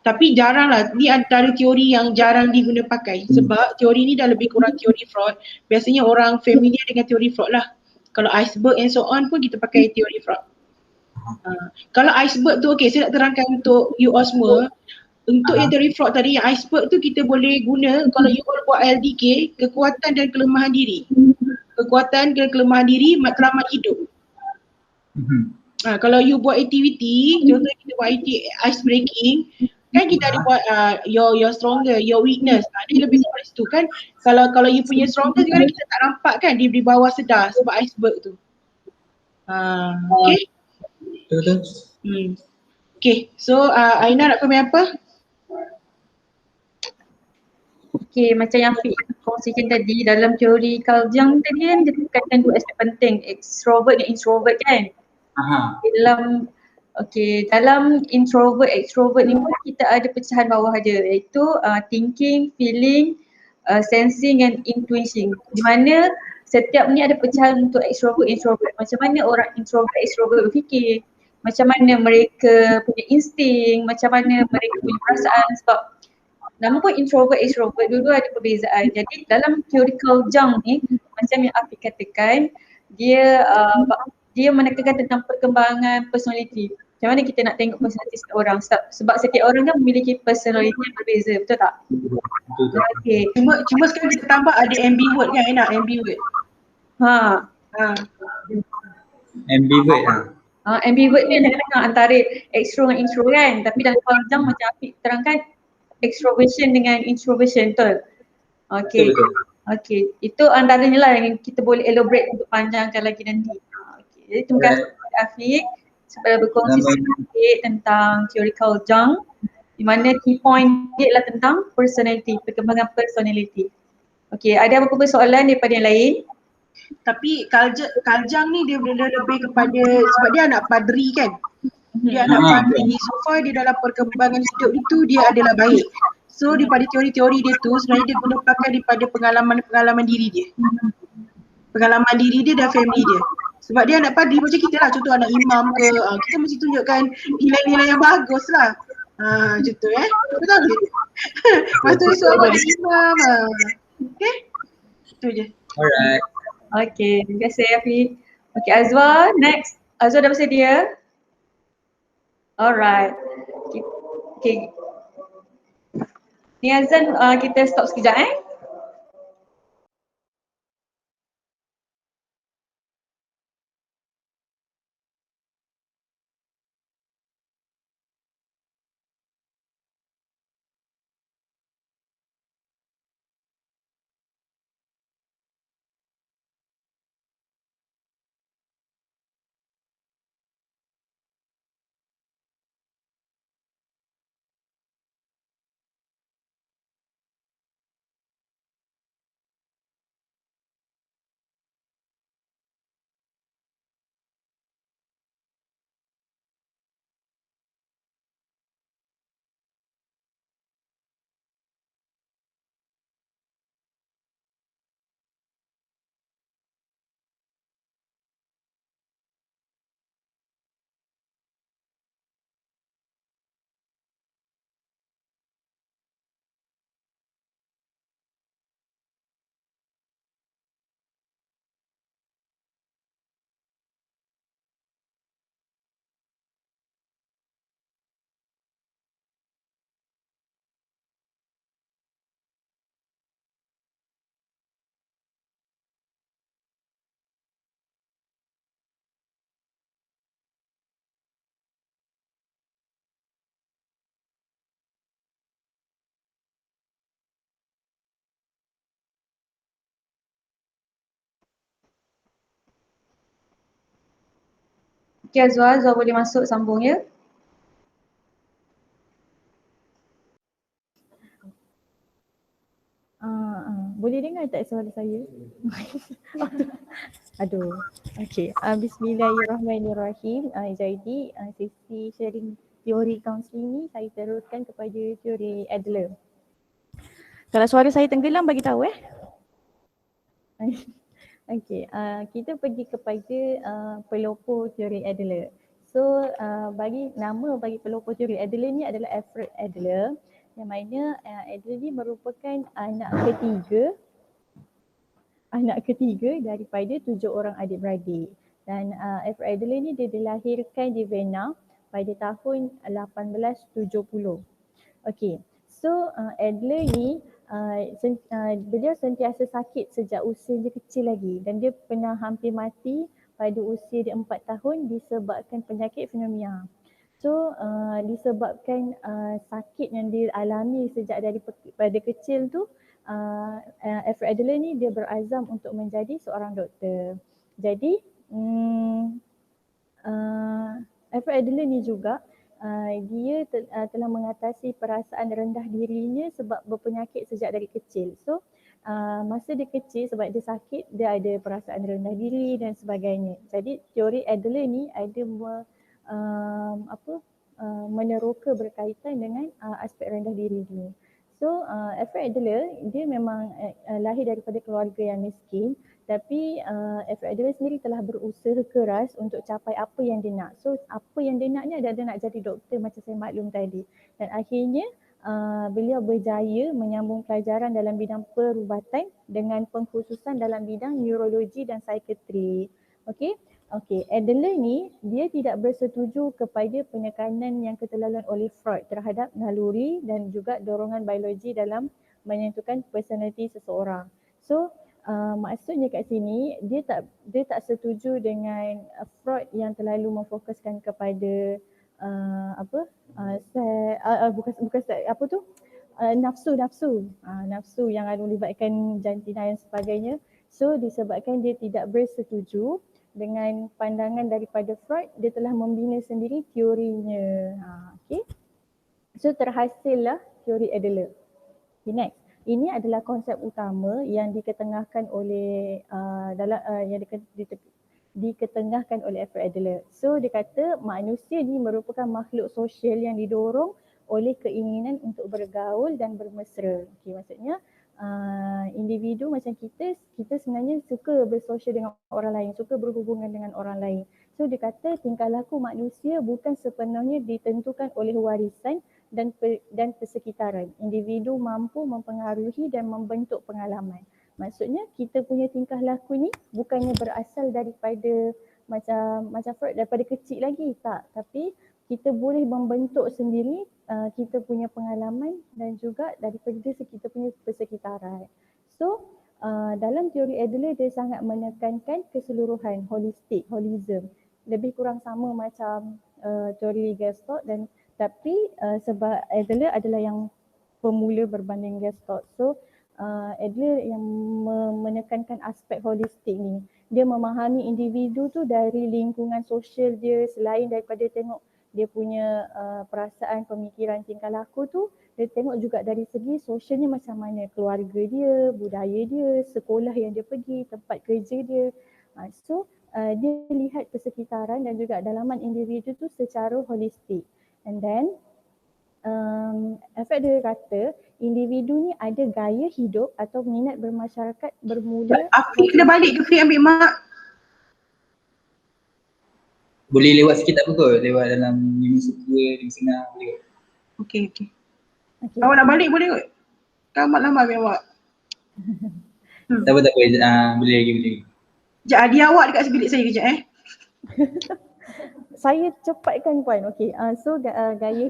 Tapi jarang lah, ni antara teori yang jarang diguna pakai sebab teori ni dah lebih kurang teori Freud. Biasanya orang familiar dengan teori Freud lah. Kalau iceberg and so on pun kita pakai teori Freud. Kalau iceberg tu okay, saya nak terangkan untuk you all semua. Untuk yang teori Freud tadi, yang iceberg tu kita boleh guna kalau you all buat LDK, kekuatan dan kelemahan diri. Kekuatan dan kelemahan diri matlamat hidup. Kalau you buat aktiviti, contohnya kita buat ice breaking, kan kita ada buat your stronger, your weakness. Dia lebih kepada situ kan. Kalau you punya stronger kadang kita tak nampak kan di bawah sedar sebab iceberg tu. Okay. Betul. Okay, so Aina nak komen apa? Okay, macam yang Fik kongsikan tadi, dalam teori Carl Jung tadi kan dia tekankan dua aspek penting, extrovert dan introvert kan. Dalam introvert, extrovert ni pun kita ada pecahan bawah dia, iaitu thinking, feeling, sensing and intuition. Di mana setiap ni ada pecahan untuk extrovert, introvert. Macam mana orang introvert, extrovert berfikir, macam mana mereka punya insting, macam mana mereka punya perasaan. Sebab nama pun introvert, extrovert, dua-dua ada perbezaan. Jadi dalam teori Carl Jung ni, macam yang Afiq katakan, dia menekankan tentang perkembangan personality. Macam mana kita nak tengok personality seorang, sebab setiap orang kan memiliki personality yang berbeza, betul tak? Betul. Okay. Cuma sekarang kita tambah ada ambivert kan Aina, ambivert. Ambivert ambivert ni tengah-tengah antara extro dengan intro kan, tapi dalam Carl Jung macam Afiq terangkan extroversion dengan introversion, betul? Okay. Betul. Okay, itu antaranya lah yang kita boleh elaborate untuk panjangkan lagi nanti. Okay. Jadi terima kasih kepada Afiq supaya berkongsi sedikit tentang teori Carl Jung, di mana key point dia adalah tentang personality, perkembangan personality. Okay, ada apa-apa soalan daripada yang lain? Tapi Carl Jung ni dia lebih kepada, sebab dia anak padri kan. Dia anak padri, so far dia dalam perkembangan hidup itu dia adalah baik. So daripada teori-teori dia tu sebenarnya dia guna pakai daripada pengalaman diri dia. Pengalaman diri dia dan family dia. Sebab dia anak padri macam kita lah, contoh anak imam ke, kita mesti tunjukkan nilai-nilai yang bagus lah. Macam tu betul ke? Lepas tu suara anak imam. Okay, itu je. Alright. Okay, terima kasih Afiq. Okay, Azwa next. Azwa dah bersedia? Alright. Okay. Ni Azan, kita stop sekejap Okay Azwar, Azwar boleh masuk sambung ya. Boleh dengar tak suara saya? Aduh. Okey. Bismillahirrahmanirrahim. Jadi sesi sharing teori kaunseling ni saya teruskan kepada teori Adler. Kalau suara saya tenggelam bagi tahu Okey, kita pergi kepada pelopor teori Adler. So bagi pelopor teori Adler ni adalah Alfred Adler, yang mana Adler ni merupakan anak ketiga daripada 7 orang adik-beradik. Dan Alfred Adler ni dia dilahirkan di Vienna pada tahun 1870. Okey. So Adler ni beliau sentiasa sakit sejak usia dia kecil lagi, dan dia pernah hampir mati pada usia dia 4 tahun disebabkan penyakit pneumonia. So disebabkan sakit yang dia alami sejak daripada kecil tu, Alfred Adler ni dia berazam untuk menjadi seorang doktor. Jadi Alfred Adler ni juga dia telah mengatasi perasaan rendah dirinya sebab berpenyakit sejak dari kecil. So masa dia kecil sebab dia sakit, dia ada perasaan rendah diri dan sebagainya. Jadi teori Adler ni ada meneroka berkaitan dengan aspek rendah diri ni. So Alfred Adler dia memang lahir daripada keluarga yang miskin, tapi Alfred Adler sendiri telah berusaha keras untuk capai apa yang dia nak. So apa yang dia nak ni adalah dia nak jadi doktor macam saya maklum tadi. Dan akhirnya beliau berjaya menyambung pelajaran dalam bidang perubatan dengan pengkhususan dalam bidang neurologi dan psikiatri. Okey, Adler ni dia tidak bersetuju kepada penekanan yang keterlaluan oleh Freud terhadap naluri dan juga dorongan biologi dalam menentukan personaliti seseorang. So maksudnya kat sini dia tak setuju dengan Freud yang terlalu memfokuskan kepada nafsu yang ada melibatkan jantina dan sebagainya. So disebabkan dia tidak bersetuju dengan pandangan daripada Freud, dia telah membina sendiri teorinya. So terhasillah teori Adler. Okay, next. Ini adalah konsep utama yang diketengahkan oleh diketengahkan oleh Alfred Adler. So dia kata manusia ni merupakan makhluk sosial yang didorong oleh keinginan untuk bergaul dan bermesra. Okay, maksudnya individu macam kita sebenarnya suka bersosial dengan orang lain, suka berhubungan dengan orang lain. So dia kata tingkah laku manusia bukan sepenuhnya ditentukan oleh warisan dan persekitaran. Individu mampu mempengaruhi dan membentuk pengalaman. Maksudnya kita punya tingkah laku ni bukannya berasal daripada macam Freud daripada kecil lagi, tak. Tapi kita boleh membentuk sendiri kita punya pengalaman dan juga daripada kita punya persekitaran. So dalam teori Adler dia sangat menekankan keseluruhan, holism. Lebih kurang sama macam teori Gestalt, dan tapi sebab Adler adalah yang pemula berbanding Gestalt. So Adler yang menekankan aspek holistik ni. Dia memahami individu tu dari lingkungan sosial dia, selain daripada tengok dia punya perasaan, pemikiran, tingkah laku tu, dia tengok juga dari segi sosialnya macam mana, keluarga dia, budaya dia, sekolah yang dia pergi, tempat kerja dia. So dia lihat persekitaran dan juga dalaman individu tu secara holistik. And then Alfred Adler kata individu ni ada gaya hidup atau minat bermasyarakat bermula. Afi kena balik ke Fi ambil mak? Boleh lewat sikit tak apa kot, lewat dalam 5 suku, 5 setengah boleh kot. Okey. Awak nak balik boleh kot? Tamat lama ambil awak. Tak apa, boleh lagi. Sekejap, adik awak dekat sebilik saya kejap Saya cepatkan puan. Okey. So gaya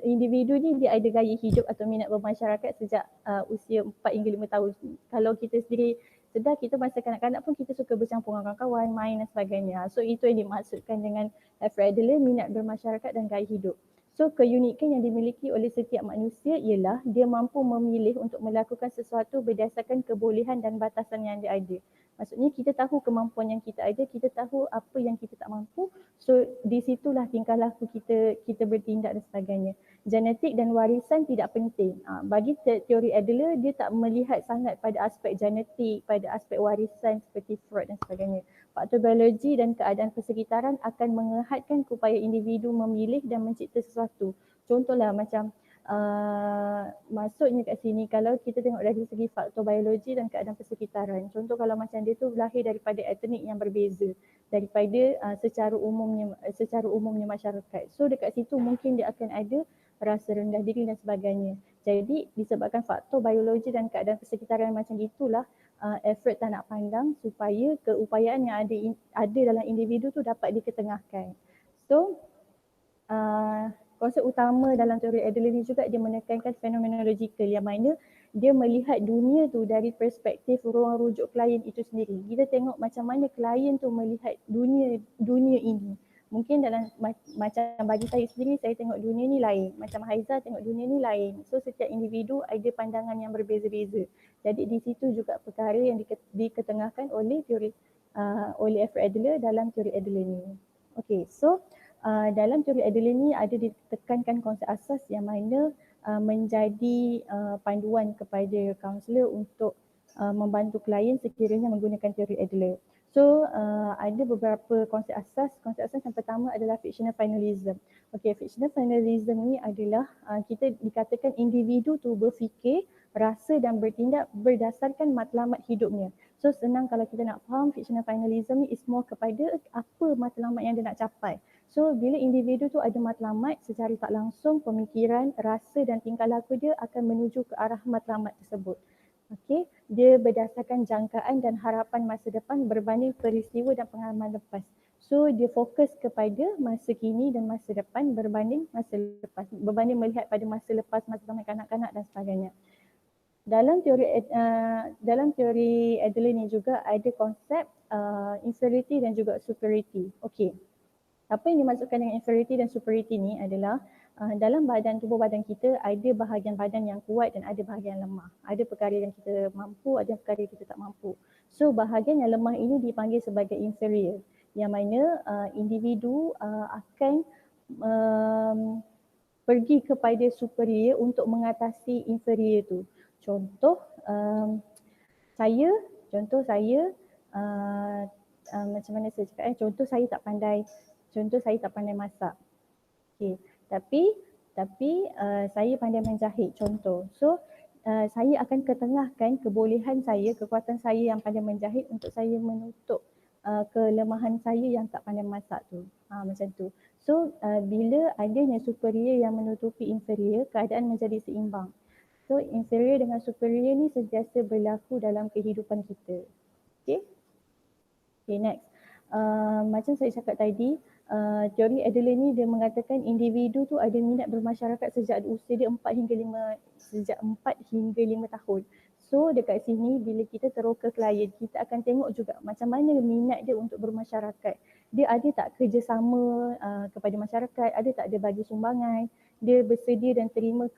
individu ni dia ada gaya hidup atau minat bermasyarakat sejak usia 4 hingga 5 tahun. Kalau kita sendiri sedar, kita masa kanak-kanak pun kita suka bercampur dengan kawan, main dan sebagainya. So itu yang dimaksudkan dengan Alfred Adler, minat bermasyarakat dan gaya hidup. So keunikan yang dimiliki oleh setiap manusia ialah dia mampu memilih untuk melakukan sesuatu berdasarkan kebolehan dan batasan yang dia ada. Maksudnya kita tahu kemampuan yang kita ada, kita tahu apa yang kita tak mampu. So di situlah tingkah laku kita bertindak dan sebagainya. Genetik dan warisan tidak penting. Bagi teori Adler, dia tak melihat sangat pada aspek genetik, pada aspek warisan seperti Freud dan sebagainya. Faktor biologi dan keadaan persekitaran akan menghadkan upaya individu memilih dan mencipta sesuatu. Contohlah macam maksudnya kat sini kalau kita tengok dari segi faktor biologi dan keadaan persekitaran. Contoh kalau macam dia tu lahir daripada etnik yang berbeza daripada secara umumnya masyarakat. So dekat situ mungkin dia akan ada rasa rendah diri dan sebagainya. Jadi disebabkan faktor biologi dan keadaan persekitaran macam itulah effort tak nak pandang supaya keupayaan yang ada dalam individu tu dapat diketengahkan. So konsep utama dalam teori Adler ni juga dia menekankan fenomenological yang mana dia melihat dunia tu dari perspektif ruang rujuk klien itu sendiri. Kita tengok macam mana klien tu melihat dunia ini. Mungkin dalam macam bagi saya sendiri, saya tengok dunia ni lain. Macam Haiza tengok dunia ni lain. So setiap individu ada pandangan yang berbeza-beza. Jadi di situ juga perkara yang diketengahkan oleh teori oleh Alfred Adler dalam teori Adler ni. Okay, so dalam teori Adler ni ada ditekankan konsep asas yang mana menjadi panduan kepada kaunselor untuk membantu klien sekiranya menggunakan teori Adler. So ada beberapa konsep asas. Konsep asas yang pertama adalah fictional finalism. Okay, fictional finalism ni adalah kita dikatakan individu tu berfikir, rasa dan bertindak berdasarkan matlamat hidupnya. So senang kalau kita nak faham fictional finalism ni is more kepada apa matlamat yang dia nak capai. So bila individu tu ada matlamat, secara tak langsung pemikiran, rasa dan tingkah laku dia akan menuju ke arah matlamat tersebut. Okey, dia berdasarkan jangkaan dan harapan masa depan berbanding peristiwa dan pengalaman lepas. So dia fokus kepada masa kini dan masa depan berbanding masa lepas, berbanding melihat pada masa lepas, masa zaman kanak-kanak dan sebagainya. Dalam teori Adler ni juga ada konsep inferiority dan juga superiority. Okey. Apa yang dimaksudkan dengan inferiority dan superiority ni adalah dalam tubuh badan kita ada bahagian badan yang kuat dan ada bahagian yang lemah. Ada perkara yang kita mampu, ada perkara yang kita tak mampu. So bahagian yang lemah ini dipanggil sebagai inferior, yang mana individu akan pergi kepada superior untuk mengatasi inferior tu. Contoh saya macam mana saya cakap, contoh saya tak pandai masak. Okay. Tapi saya pandai menjahit contoh. So saya akan ketengahkan kebolehan saya, kekuatan saya yang pandai menjahit untuk saya menutup kelemahan saya yang tak pandai masak tu. Macam tu. So bila adanya superior yang menutupi inferior, keadaan menjadi seimbang. So inferior dengan superior ni sentiasa berlaku dalam kehidupan kita. Okay. Okay, next. Macam saya cakap tadi, teori Adler ni dia mengatakan individu tu ada minat bermasyarakat sejak usia dia 4 hingga 5 tahun. So dekat sini bila kita teroka klien, kita akan tengok juga macam mana minat dia untuk bermasyarakat. Dia ada tak kerjasama kepada masyarakat, ada tak dia bagi sumbangan, dia bersedia dan terima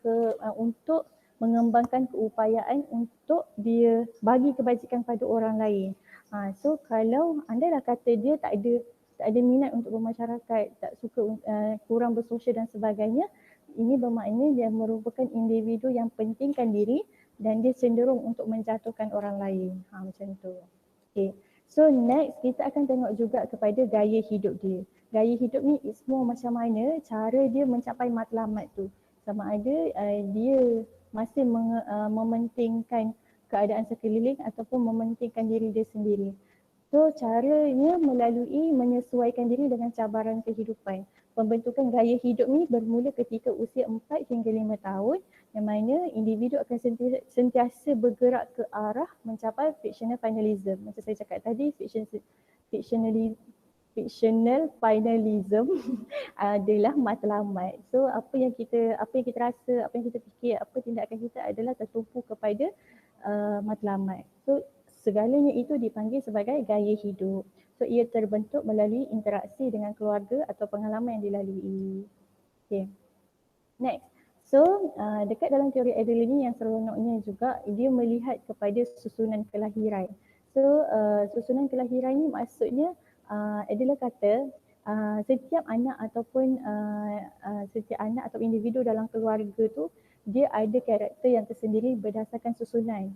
untuk mengembangkan keupayaan untuk dia bagi kebajikan pada orang lain. So kalau anda dah kata dia tak ada minat untuk bermasyarakat, tak suka, kurang bersosial dan sebagainya, ini bermakna dia merupakan individu yang pentingkan diri dan dia cenderung untuk menjatuhkan orang lain. Macam tu. Okay. So next kita akan tengok juga kepada gaya hidup dia. Gaya hidup ni is more macam mana cara dia mencapai matlamat tu. Sama ada dia masih mementingkan keadaan sekeliling ataupun mementingkan diri dia sendiri. So caranya melalui menyesuaikan diri dengan cabaran kehidupan. Pembentukan gaya hidup ni bermula ketika usia 4 hingga 5 tahun, yang mana individu akan sentiasa bergerak ke arah mencapai fictional finalism. Macam saya cakap tadi, fictional finalism adalah matlamat. So apa yang kita rasa, apa yang kita fikir, apa tindakan kita adalah tertumpu kepada matlamat. So segalanya itu dipanggil sebagai gaya hidup. So ia terbentuk melalui interaksi dengan keluarga atau pengalaman yang dilalui. Okay. Next. So dekat dalam teori Adler ni yang seronoknya juga dia melihat kepada susunan kelahiran. So susunan kelahiran ni maksudnya Adler kata setiap anak ataupun setiap anak atau individu dalam keluarga tu dia ada karakter yang tersendiri berdasarkan susunan.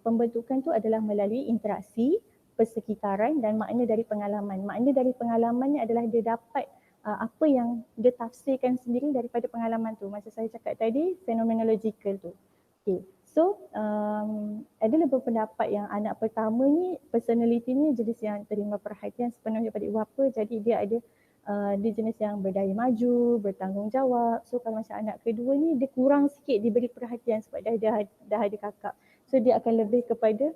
Pembentukan tu adalah melalui interaksi, persekitaran dan makna dari pengalaman. Makna dari pengalaman ni adalah dia dapat apa yang dia tafsirkan sendiri daripada pengalaman tu. Macam saya cakap tadi, phenomenological tu. Okay. So, Adler berpendapat yang anak pertama ni personality ni jenis yang terima perhatian sepenuhnya daripada ibu bapa. Jadi dia ada dia jenis yang berdaya maju, bertanggungjawab. So kalau macam anak kedua ni dia kurang sikit diberi perhatian sebab dah ada kakak. So dia akan lebih kepada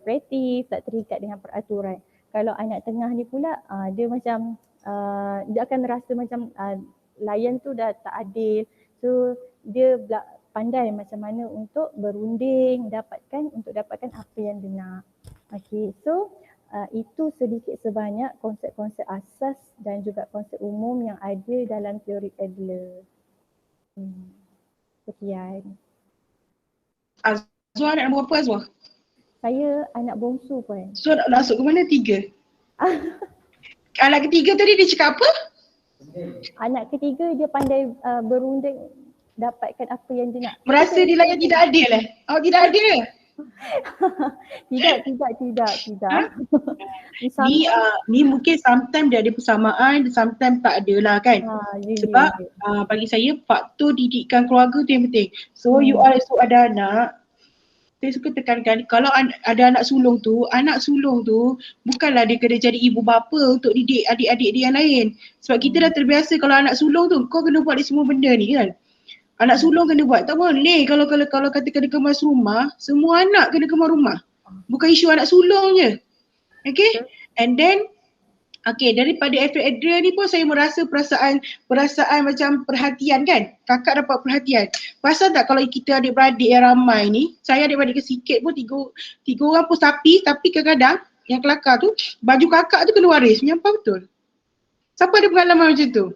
kreatif, tak terikat dengan peraturan. Kalau anak tengah ni pula dia macam dia akan rasa macam layan tu dah tak adil. So dia pandai macam mana untuk berunding untuk dapatkan apa yang dia nak. Okay, so itu sedikit sebanyak konsep-konsep asas dan juga konsep umum yang ada dalam teori Adler. Sekian. Azwar anak nombor berapa Azwar? Saya anak bongsu pun. So nak masuk ke mana? 3. Anak ketiga tadi dia cakap apa? Anak ketiga dia pandai berunding dapatkan apa yang dia nak. Merasa dia layan tidak adil Oh tidak adil? Tidak. Ni mungkin sometimes dia ada persamaan, sometimes tak ada lah kan. Sebab bagi saya faktor didikan keluarga tu yang penting. So you all esok ada anak, saya suka tekankan kalau ada anak sulung tu bukanlah dia kena jadi ibu bapa untuk didik adik-adik dia yang lain. Sebab kita dah terbiasa kalau anak sulung tu kau kena buat semua benda ni kan. Anak sulung kena buat, tak boleh kalau kata kena kemas rumah, semua anak kena kemas rumah. Bukan isu anak sulung je. Okay, and then daripada efek Adler ni pun saya merasa perasaan macam perhatian kan. Kakak dapat perhatian. Perasan tak kalau kita adik-beradik yang ramai ni, saya adik-beradik sikit pun tiga orang pun tapi kadang-kadang yang kelakar tu, baju kakak tu kena waris. Menyampah betul. Siapa ada pengalaman macam tu?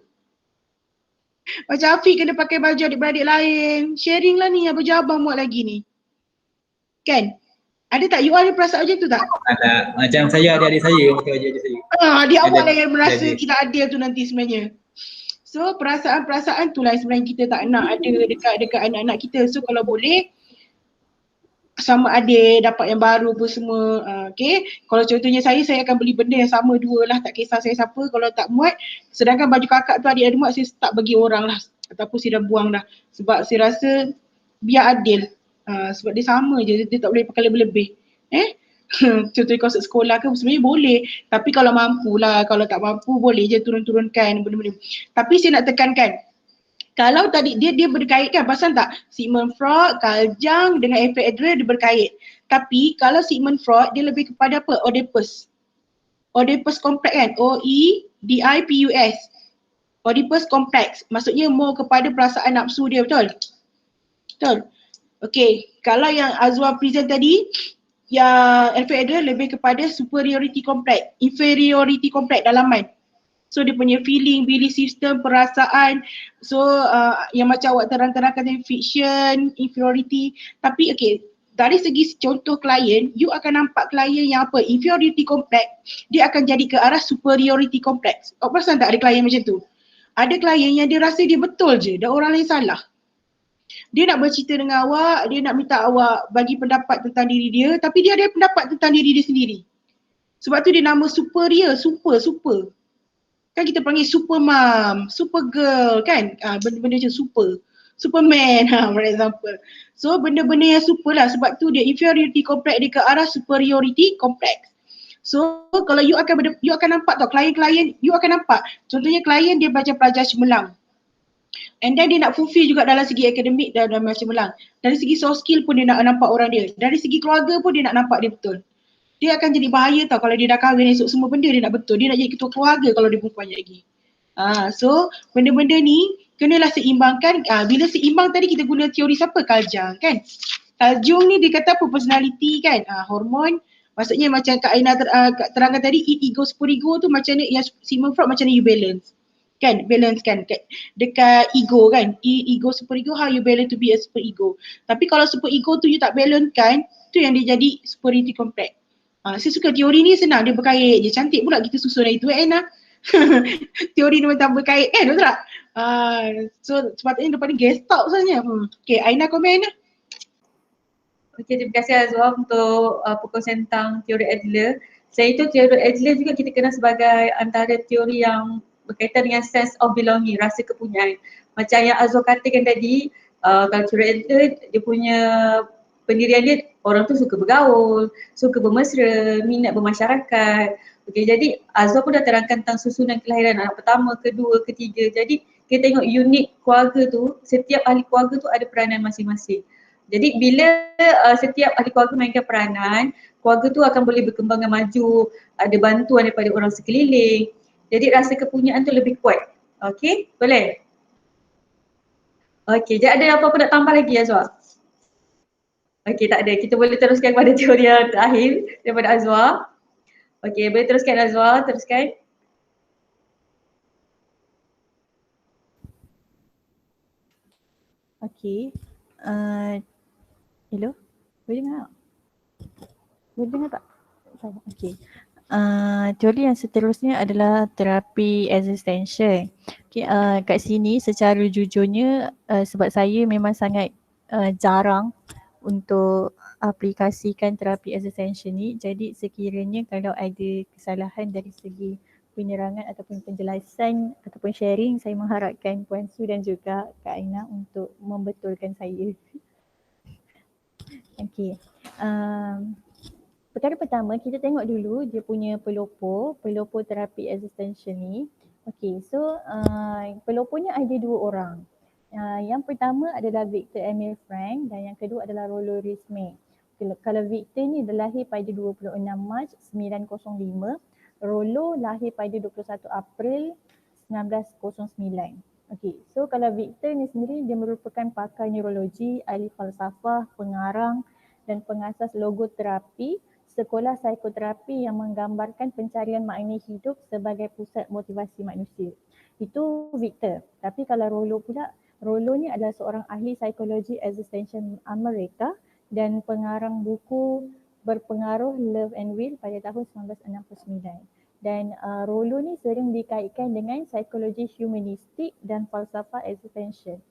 Macam Afiq kena pakai baju adik-beradik lain. Sharing lah ni, baju abang muat lagi ni. Kan? Ada tak? You ada perasaan macam tu tak? Ada. Macam saya adik-adik saya pakai baju adik saya. Adik awak lah yang merasa tidak adil tu nanti sebenarnya. So perasaan-perasaan tu lah sebenarnya kita tak nak ada dekat anak-anak kita. So kalau boleh sama adik dapat yang baru pun semua. Okay. Kalau contohnya saya akan beli benda yang sama dua lah. Tak kisah saya siapa. Kalau tak muat, sedangkan baju kakak tu adik ada muat, saya tak bagi orang lah. Ataupun saya dah buang dah. Sebab saya rasa biar adil. Sebab dia sama je, dia tak boleh pakai lebih-lebih. Contohnya konsep sekolah ke sebenarnya boleh. Tapi kalau mampu lah, kalau tak mampu boleh je turun-turunkan benda-benda. Tapi saya nak tekankan, kalau tadi dia berkait kan, pasal tak? Sigmund Freud, Carl Jung dengan efek Adler dia berkait. Tapi kalau Sigmund Freud dia lebih kepada apa? Oedipus. Oedipus kompleks kan? O-E-D-I-P-U-S. Oedipus kompleks. Maksudnya more kepada perasaan nafsu dia, betul? Betul? Okay, kalau yang Azwar present tadi, yang efek Adler lebih kepada superiority complex, inferiority complex dalam mind. So dia punya feeling, belief system, perasaan. So yang macam awak terang-terangkan tadi fiction, inferiority. Tapi okay, dari segi contoh klien, you akan nampak klien yang apa? Inferiority complex, dia akan jadi ke arah superiority complex. Awak perasan tak ada klien macam tu? Ada klien yang dia rasa dia betul je dan orang lain salah. Dia nak bercerita dengan awak, dia nak minta awak bagi pendapat tentang diri dia, tapi dia ada pendapat tentang diri dia sendiri. Sebab tu dia nama superior, super. Kan kita panggil super mom, super girl kan, benda-benda macam super. Superman for example. So benda-benda yang super lah, sebab tu dia inferiority complex dia ke arah superiority complex. So kalau you akan nampak tau klien-klien, you akan nampak. Contohnya klien dia baca pelajar cemerlang. And then dia nak fulfill juga dalam segi akademik dan macam cemerlang. Dari segi soft skill pun dia nak nampak orang dia. Dari segi keluarga pun dia nak nampak dia betul. Dia akan jadi bahaya tau kalau dia dah kahwin esok semua benda dia nak betul. Dia nak jadi ketua keluarga kalau dia perempuan lagi. So benda-benda ni kenalah seimbangkan. Bila seimbang tadi kita guna teori siapa? Carl Jung kan. Carl Jung ni dia kata apa? Personality kan. Hormon. Maksudnya macam Kak Aina terangkan tadi, ego, super ego tu macam ni, yang Sigmund Freud macam ni you balance. kan, balance kan dekat ego kan, ego super ego, how you balance to be a super ego. Tapi kalau super ego tu you tak balance kan, tu yang dia jadi superiority complex. Saya suka teori ni, senang, dia berkait je, cantik pula kita susun hari tu Anna. Teori ni macam berkait kan, betul tak? So sepatutnya lepas ni guest talk sebenarnya. Okay, Aina komen Aina. Okey, terima kasih Azwa untuk perkongsian tentang teori Adler. Selain itu, teori Adler juga kita kenal sebagai antara teori yang berkaitan dengan sense of belonging, rasa kepunyaan. Macam yang Azwa katakan tadi, kalau teori Adler, dia punya pendirian dia, orang tu suka bergaul, suka bermesra, minat bermasyarakat. Okey, jadi Azwa pun dah terangkan tentang susunan kelahiran anak pertama, kedua, ketiga. Jadi kita tengok unit keluarga tu, setiap ahli keluarga tu ada peranan masing-masing. Jadi bila setiap ahli keluarga mainkan peranan, keluarga tu akan boleh berkembang dan maju, ada bantuan daripada orang sekeliling. Jadi rasa kepunyaan tu lebih kuat. Okey, boleh? Okey, jadi ada apa-apa nak tambah lagi Azwa? Okey, tak ada. Kita boleh teruskan pada teori yang terakhir daripada Azwa. Okey, boleh teruskan Azwa, teruskan. Okey. Hello? Boleh dengar tak? Boleh dengar tak? Okey. Teori yang seterusnya adalah terapi existential. Okay, kat sini secara jujurnya sebab saya memang sangat jarang untuk aplikasikan terapi existential ni. Jadi sekiranya kalau ada kesalahan dari segi penerangan ataupun penjelasan ataupun sharing, saya mengharapkan Puan Su dan juga Kak Aina untuk membetulkan saya. Okey. Perkara pertama, kita tengok dulu dia punya pelopor terapi existential ni. Okey, so pelopornya ada dua orang. Yang pertama adalah Viktor Emil Frank dan yang kedua adalah Rollo Risme. Kalau Viktor ni lahir pada 26 Mac 1905, Rollo lahir pada 21 April 1909. Okey, so kalau Viktor ni sendiri dia merupakan pakar neurologi, ahli falsafah, pengarang dan pengasas logoterapi, sekolah psikoterapi yang menggambarkan pencarian makna hidup sebagai pusat motivasi manusia. Itu Viktor. Tapi kalau Rollo pula, Rollo ni adalah seorang ahli psikologi existential Amerika dan pengarang buku berpengaruh Love and Will pada tahun 1969. Dan Rollo ni sering dikaitkan dengan psikologi humanistik dan falsafah existential.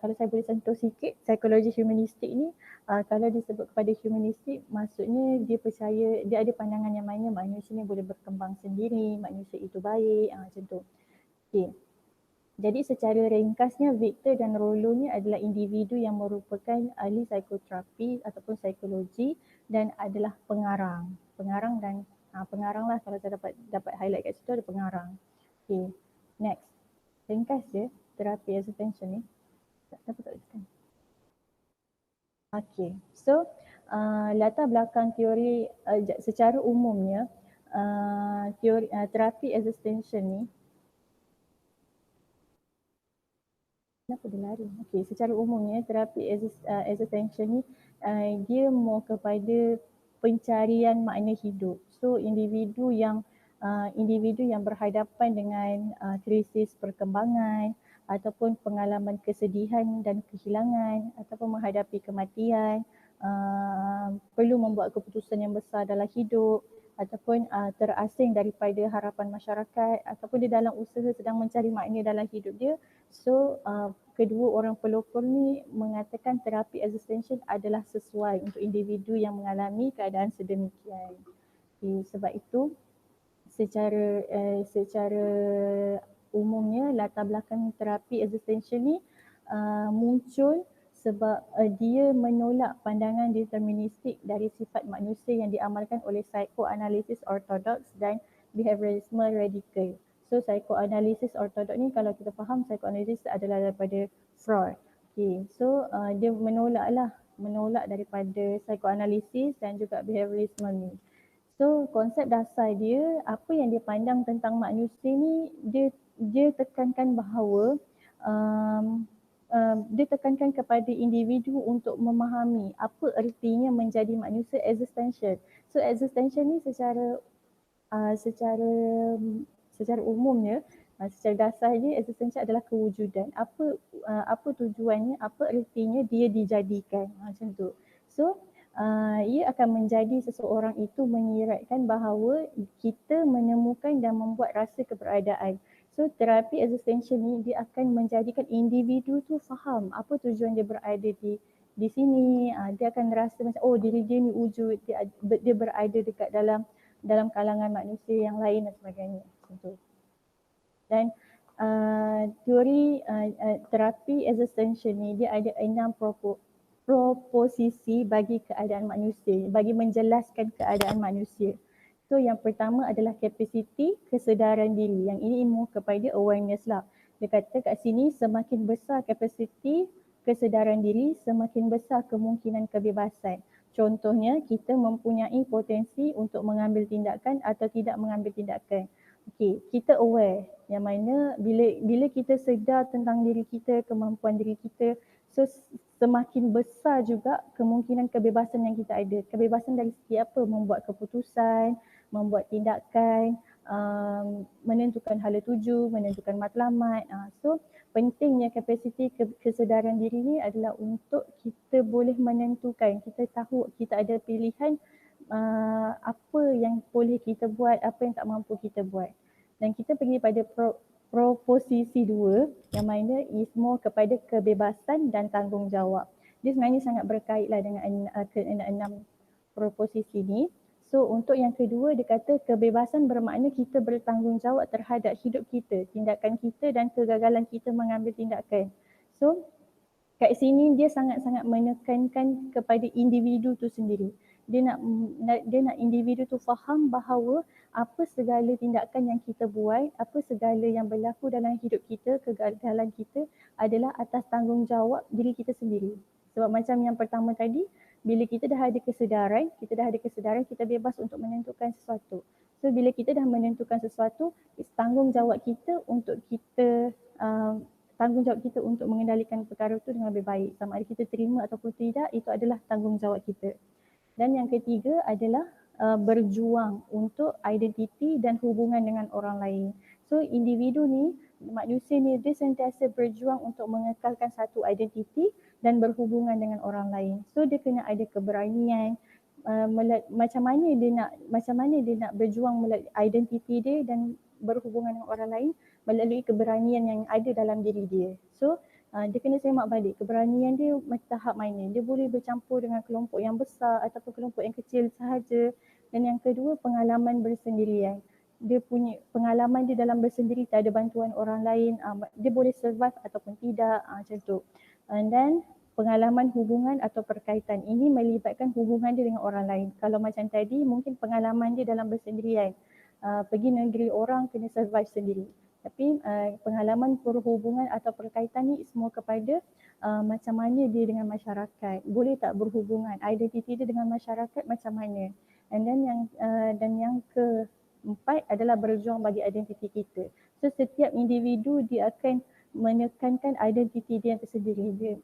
Kalau saya boleh sentuh sikit, psikologi humanistik ni kalau disebut kepada humanistik, maksudnya dia percaya, dia ada pandangan yang mana manusia ni boleh berkembang sendiri, manusia itu baik, macam tu. Okay. Jadi secara ringkasnya, Viktor dan Rollo ni adalah individu yang merupakan ahli psikoterapi ataupun psikologi dan adalah pengarang. Pengarang dan pengarang lah, kalau saya dapat highlight kat situ ada pengarang. Okay, next. Ringkas je terapi existential ni. Dapat tak tekan? Okay, so latar belakang teori secara umumnya teori terapi existential ni, kenapa dia lari? Okay, secara umumnya terapi existential ni dia more kepada pencarian makna hidup. So individu yang berhadapan dengan krisis perkembangan ataupun pengalaman kesedihan dan kehilangan ataupun menghadapi kematian, perlu membuat keputusan yang besar dalam hidup ataupun terasing daripada harapan masyarakat ataupun dia dalam usaha sedang mencari makna dalam hidup dia. So kedua orang pelopor ni mengatakan terapi existential adalah sesuai untuk individu yang mengalami keadaan sedemikian. Sebab itu secara umumnya latar belakang terapi existential ni muncul sebab dia menolak pandangan deterministik dari sifat manusia yang diamalkan oleh psikoanalisis ortodoks dan behavioralisme radikal. So psikoanalisis ortodoks ni, kalau kita faham, psikoanalisis adalah daripada Freud. Okay, so dia menolak daripada psikoanalisis dan juga behavioralisme ni. So konsep dasar dia, apa yang dia pandang tentang manusia ni, dia tekankan bahawa dia tekankan kepada individu untuk memahami apa ertinya menjadi manusia existential. So existential ni secara umumnya Secara dasar dia existential adalah kewujudan. Apa tujuannya, apa ertinya dia dijadikan, macam tu. So ia akan menjadi seseorang itu menyiratkan bahawa kita menemukan dan membuat rasa keberadaan. So terapi existential ni dia akan menjadikan individu tu faham apa tujuan dia berada di sini. Dia akan rasa macam oh diri dia ni wujud, dia berada dekat dalam kalangan manusia yang lain dan sebagainya. Macam tu. Dan teori terapi existential ni dia ada 6 proposisi bagi keadaan manusia, bagi menjelaskan keadaan manusia. So yang pertama adalah kapasiti kesedaran diri. Yang ini ilmu kepada awareness lah. Dia kata kat sini semakin besar kapasiti kesedaran diri, semakin besar kemungkinan kebebasan. Contohnya kita mempunyai potensi untuk mengambil tindakan atau tidak mengambil tindakan. Okey, kita aware yang mana bila kita sedar tentang diri kita, kemampuan diri kita, so semakin besar juga kemungkinan kebebasan yang kita ada. Kebebasan dari segi apa? Membuat keputusan, membuat tindakan, menentukan hala tuju, menentukan matlamat. So pentingnya kapasiti kesedaran diri ni adalah untuk kita boleh menentukan, kita tahu kita ada pilihan apa yang boleh kita buat, apa yang tak mampu kita buat. Dan kita pergi pada proposisi 2 yang mana is more kepada kebebasan dan tanggungjawab. Dia sebenarnya sangat berkait lah dengan keenam proposisi ni. So untuk yang kedua dia kata kebebasan bermakna kita bertanggungjawab terhadap hidup kita, tindakan kita dan kegagalan kita mengambil tindakan. So kat sini dia sangat-sangat menekankan kepada individu tu sendiri. Dia nak individu tu faham bahawa apa segala tindakan yang kita buat, apa segala yang berlaku dalam hidup kita, kegagalan kita adalah atas tanggungjawab diri kita sendiri. Sebab macam yang pertama tadi, bila kita dah ada kesedaran, kita bebas untuk menentukan sesuatu. So bila kita dah menentukan sesuatu, tanggungjawab kita untuk untuk mengendalikan perkara itu dengan lebih baik. Sama ada kita terima ataupun tidak, itu adalah tanggungjawab kita. Dan yang ketiga adalah berjuang untuk identiti dan hubungan dengan orang lain. So individu ni, manusia ni dia sentiasa berjuang untuk mengekalkan satu identiti dan berhubungan dengan orang lain. So dia kena ada keberanian, macam mana dia nak berjuang melalui identiti dia dan berhubungan dengan orang lain melalui keberanian yang ada dalam diri dia. So dia kena semak balik keberanian dia tahap mana. Dia boleh bercampur dengan kelompok yang besar ataupun kelompok yang kecil sahaja. Dan yang kedua, pengalaman bersendirian. Dia punya pengalaman dia dalam bersendiri, tak ada bantuan orang lain, dia boleh survive ataupun tidak, macam tu. And then pengalaman hubungan atau perkaitan, ini melibatkan hubungan dia dengan orang lain. Kalau macam tadi mungkin pengalaman dia dalam bersendirian, pergi negeri orang kena survive sendiri. Tapi pengalaman perhubungan atau perkaitan ni semua kepada macam mana dia dengan masyarakat, boleh tak berhubungan, identiti dia dengan masyarakat macam mana. And then yang keempat adalah berjuang bagi identiti kita. So setiap individu dia akan menekankan identiti dia tersendiri. Dia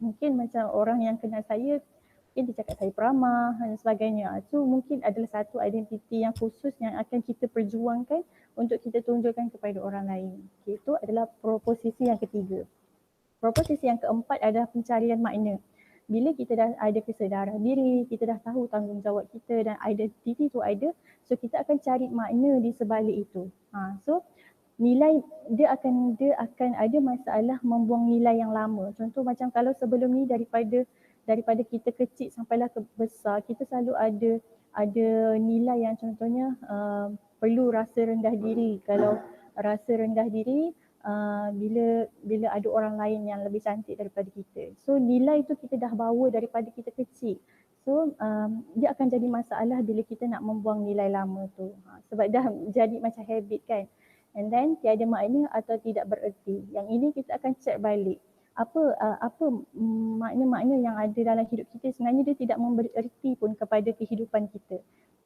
mungkin macam orang yang kenal saya, mungkin dia cakap saya peramah dan sebagainya. So mungkin adalah satu identiti yang khusus yang akan kita perjuangkan untuk kita tunjukkan kepada orang lain. Okay, itu adalah proposisi yang ketiga. Proposisi yang keempat adalah pencarian makna. Bila kita dah ada kesedaran diri, kita dah tahu tanggungjawab kita dan identiti tu ada, so kita akan cari makna di sebalik itu. So nilai dia akan ada masalah membuang nilai yang lama. Contoh macam kalau sebelum ni daripada kita kecil sampailah ke besar, kita selalu ada nilai yang contohnya perlu rasa rendah diri. Kalau rasa rendah diri bila ada orang lain yang lebih cantik daripada kita. So nilai tu kita dah bawa daripada kita kecil. So dia akan jadi masalah bila kita nak membuang nilai lama tu. Sebab dah jadi macam habit kan. And then tiada makna atau tidak bererti. Yang ini kita akan check balik. Apa makna-makna yang ada dalam hidup kita, sebenarnya dia tidak memberi erti pun kepada kehidupan kita.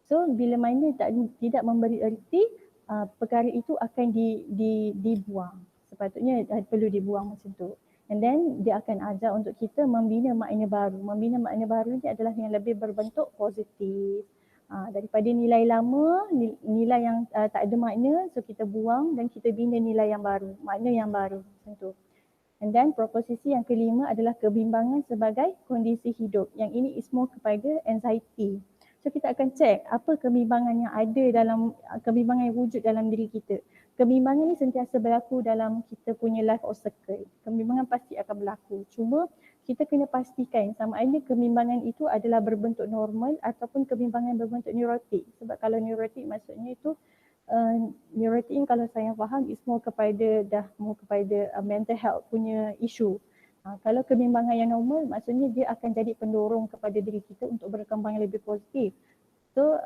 So bila makna tidak memberi erti, perkara itu akan dibuang. Sepatutnya perlu dibuang macam tu. And then dia akan ajar untuk kita membina makna baru. Membina makna baru ni adalah yang lebih berbentuk positif. Daripada nilai lama, nilai yang tak ada makna, so kita buang dan kita bina nilai yang baru, makna yang baru macam tu. And then proposisi yang kelima adalah kebimbangan sebagai kondisi hidup. Yang ini is more kepada anxiety. So kita akan check apa kebimbangan yang ada dalam, kebimbangan yang wujud dalam diri kita. Kebimbangan ni sentiasa berlaku dalam kita punya life obstacle. Kebimbangan pasti akan berlaku. Cuma kita kena pastikan sama ada kebimbangan itu adalah berbentuk normal ataupun kebimbangan berbentuk neurotik. Sebab kalau neurotik maksudnya itu neurotik ni kalau saya faham is more kepada mental health punya isu. Kalau kebimbangan yang normal maksudnya dia akan jadi pendorong kepada diri kita untuk berkembang yang lebih positif. So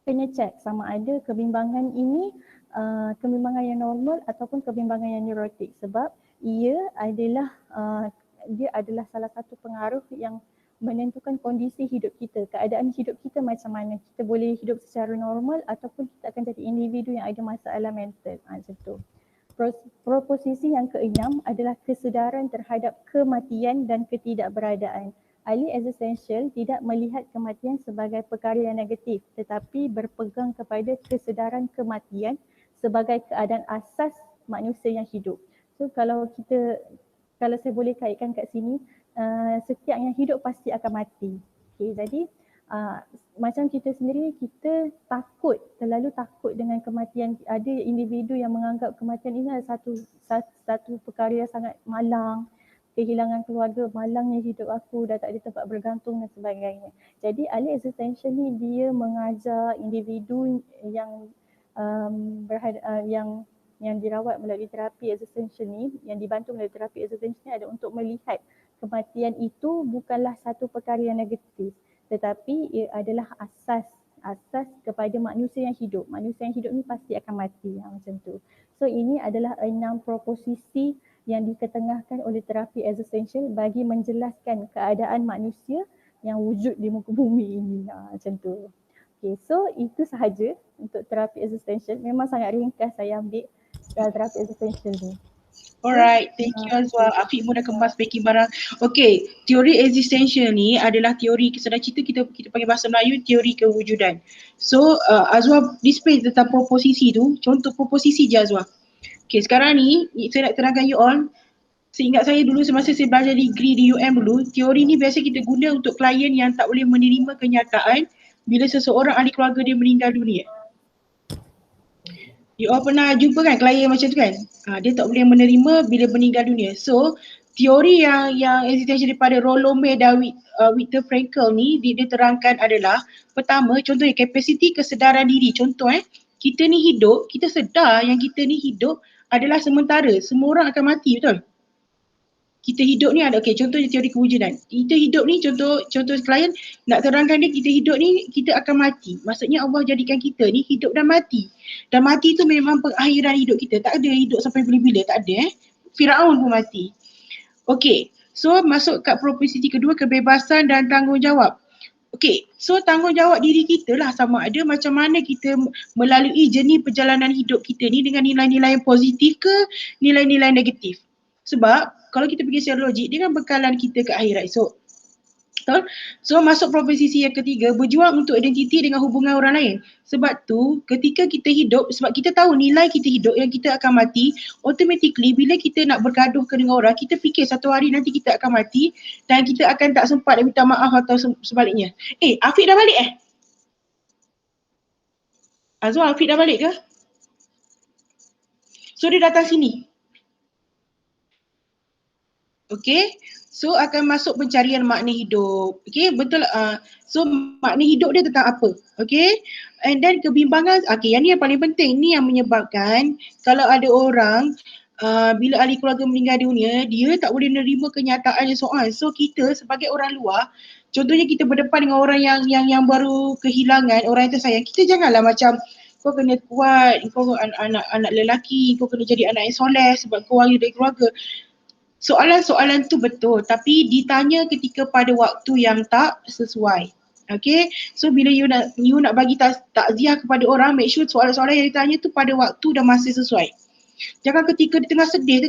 kena check sama ada kebimbangan ini kebimbangan yang normal ataupun kebimbangan yang neurotik, sebab ia adalah dia adalah salah satu pengaruh yang menentukan kondisi hidup kita, keadaan hidup kita macam mana. Kita boleh hidup secara normal ataupun kita akan jadi individu yang ada masalah mental. Macam tu. Proposisi yang keenam adalah kesedaran terhadap kematian dan ketidakberadaan. Ahli existential tidak melihat kematian sebagai perkara yang negatif tetapi berpegang kepada kesedaran kematian sebagai keadaan asas manusia yang hidup. So kalau saya boleh kaitkan kat sini, setiap yang hidup pasti akan mati. Okay, jadi macam kita sendiri, kita terlalu takut dengan kematian. Ada individu yang menganggap kematian ini adalah satu perkara yang sangat malang. Kehilangan keluarga, malangnya hidup aku, dah tak ada tempat bergantung dan sebagainya. Jadi ahli existential ni dia mengajar individu yang yang dirawat melalui terapi existential ni, yang dibantu melalui terapi existential ni ada untuk melihat kematian itu bukanlah satu perkara yang negatif, tetapi ia adalah asas kepada manusia yang hidup. Manusia yang hidup ni pasti akan mati, macam tu. So ini adalah 6 proposisi yang diketengahkan oleh terapi existential bagi menjelaskan keadaan manusia yang wujud di muka bumi ini, macam tu. Okay, so itu sahaja untuk terapi existential. Memang sangat ringkas saya ambil terapi existential ni. Alright, thank you Azwa. Afiq pun dah kemas packing barang. Okay, teori existential ni adalah teori, sedang cerita kita panggil bahasa Melayu, teori kewujudan. So Azwa display tentang proposisi tu, contoh proposisi je Azwa. Okay, sekarang ni saya nak terangkan you all. Seingat saya dulu semasa saya belajar degree di UM dulu, teori ni biasa kita guna untuk klien yang tak boleh menerima kenyataan bila seseorang ahli keluarga dia meninggal dunia. You all pernah jumpa kan klien macam tu kan? Dia tak boleh menerima bila meninggal dunia. So teori yang existential daripada Rolome dan Viktor Frankl ni dia terangkan adalah, pertama contohnya kapasiti kesedaran diri. Contoh kita ni hidup, kita sedar yang kita ni hidup adalah sementara. Semua orang akan mati, betul? Kita hidup ni ada, okay, contohnya teori kewujudan. Kita hidup ni, contoh klien nak terangkan dia, kita hidup ni kita akan mati. Maksudnya Allah jadikan kita ni hidup dan mati. Dan mati tu memang pengakhiran hidup kita. Tak ada hidup sampai bila-bila, tak ada. Firaun pun mati. Okay, so masuk kat proposisi kedua, kebebasan dan tanggungjawab. Okay, so tanggungjawab diri kita lah, sama ada macam mana kita melalui jenis perjalanan hidup kita ni dengan nilai-nilai yang positif ke nilai-nilai negatif. Sebab kalau kita pergi secara logik, dia kan bekalan kita ke akhirat esok. Betul? So masuk proposisi yang ketiga, berjuang untuk identiti dengan hubungan orang lain. Sebab tu ketika kita hidup, sebab kita tahu nilai kita hidup yang kita akan mati, automatically bila kita nak bergaduh dengan orang, kita fikir satu hari nanti kita akan mati dan kita akan tak sempat nak minta maaf atau sebaliknya. Afiq dah balik Azwa, Afiq dah balik ke? So dia datang sini. Okay, so akan masuk pencarian makna hidup. Okay, betul. So makna hidup dia tentang apa? Okay, and then kebimbangan. Okay, yang ni yang paling penting. Ni yang menyebabkan kalau ada orang bila ahli keluarga meninggal dunia, dia tak boleh menerima kenyataan yang soal. So kita sebagai orang luar, contohnya kita berdepan dengan orang yang baru kehilangan orang yang tersayang, kita janganlah macam kau kena kuat, kau anak lelaki, kau kena jadi anak yang soleh sebab kau lahir dari keluarga. Soalan-soalan tu betul, tapi ditanya ketika pada waktu yang tak sesuai. Okay, so bila you nak bagi takziah kepada orang, make sure soalan-soalan yang ditanya tu pada waktu dan masa sesuai. Jangan ketika dia tengah sedih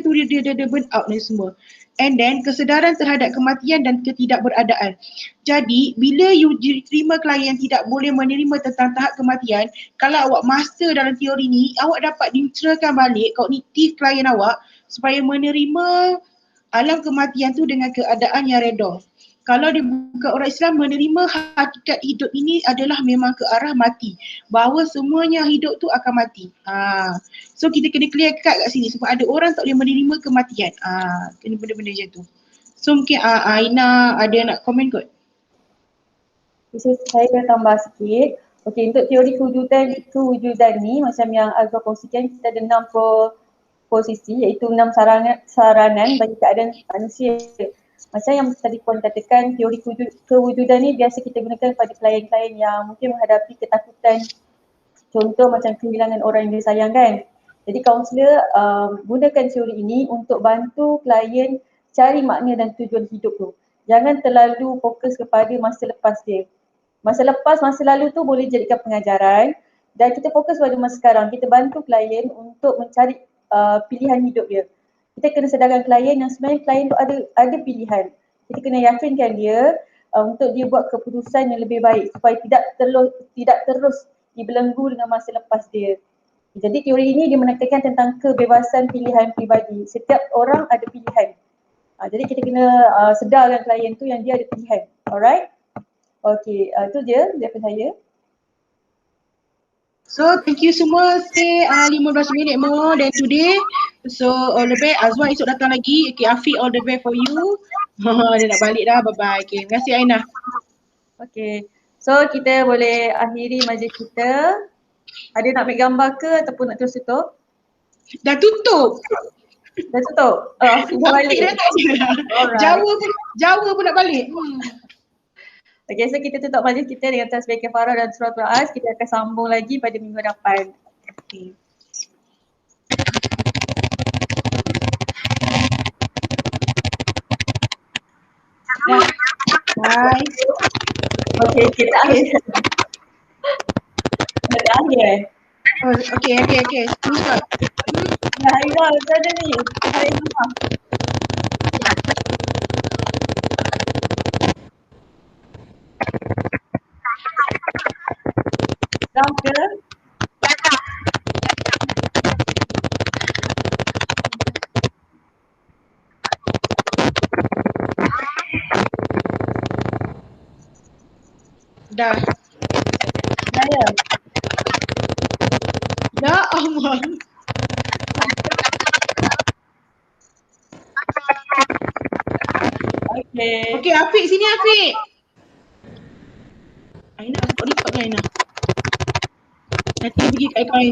tu dia burn out ni semua. And then kesedaran terhadap kematian dan ketidakberadaan. Jadi bila you terima klien tidak boleh menerima tentang tahap kematian, kalau awak master dalam teori ni, awak dapat neutralkan balik kognitif klien awak supaya menerima alam kematian tu dengan keadaan yang redha. Kalau dia bukan orang Islam, menerima hakikat hidup ini adalah memang ke arah mati. Bahawa semuanya hidup tu akan mati. So kita kena clear cut kat sini sebab ada orang tak boleh menerima kematian. Kena benda-benda macam tu. So mungkin Aina ada nak komen kot? So, saya dah tambah sikit. Okey, untuk teori kewujudan ni macam yang Azwar kongsikan, kita ada 6 posisi iaitu 6 saranan bagi keadaan manusia. Macam yang tadi Puan katakan, teori kewujudan ni biasa kita gunakan pada klien-klien yang mungkin menghadapi ketakutan, contoh macam kehilangan orang yang disayang kan. Jadi kaunselor gunakan teori ini untuk bantu klien cari makna dan tujuan hidup tu. Jangan terlalu fokus kepada masa lepas dia. Masa lepas, masa lalu tu boleh jadikan pengajaran dan kita fokus pada masa sekarang. Kita bantu klien untuk mencari pilihan hidup dia. Kita kena sedarkan klien yang sebenarnya klien tu ada pilihan. Kita kena yakinkan dia untuk dia buat keputusan yang lebih baik supaya tidak terus dibelenggu dengan masa lepas dia. Jadi teori ini dia menekankan tentang kebebasan pilihan pribadi. Setiap orang ada pilihan. Jadi kita kena sedarkan klien tu yang dia ada pilihan. Alright? Okay, itu je daripada saya. So thank you semua, stay 15 minit more than today. So all the best, Azwar esok datang lagi. Okay, Afiq all the best for you. Dia nak balik dah, bye bye. Okay, terima kasih Aina. Okay, so kita boleh akhiri majlis kita. Ada nak ambil gambar ke ataupun nak terus tutup? Dah tutup. Dah tutup? Afiq dah balik. Jawa pun nak balik. Okay, so kita tutup majlis kita dengan tasbih kafarah dan suratul as. Kita akan sambung lagi pada minggu depan. Okay. Bye. Okay, kita akhir. Kita akhir. Okay. Terus start. Haizah, macam mana ni? Haizah. Dah ke? Dah. Saya. Ya Allah. Okay, Afiq sini Afiq. Aina, kau record Aina. Nanti pergi kat akaun Aina.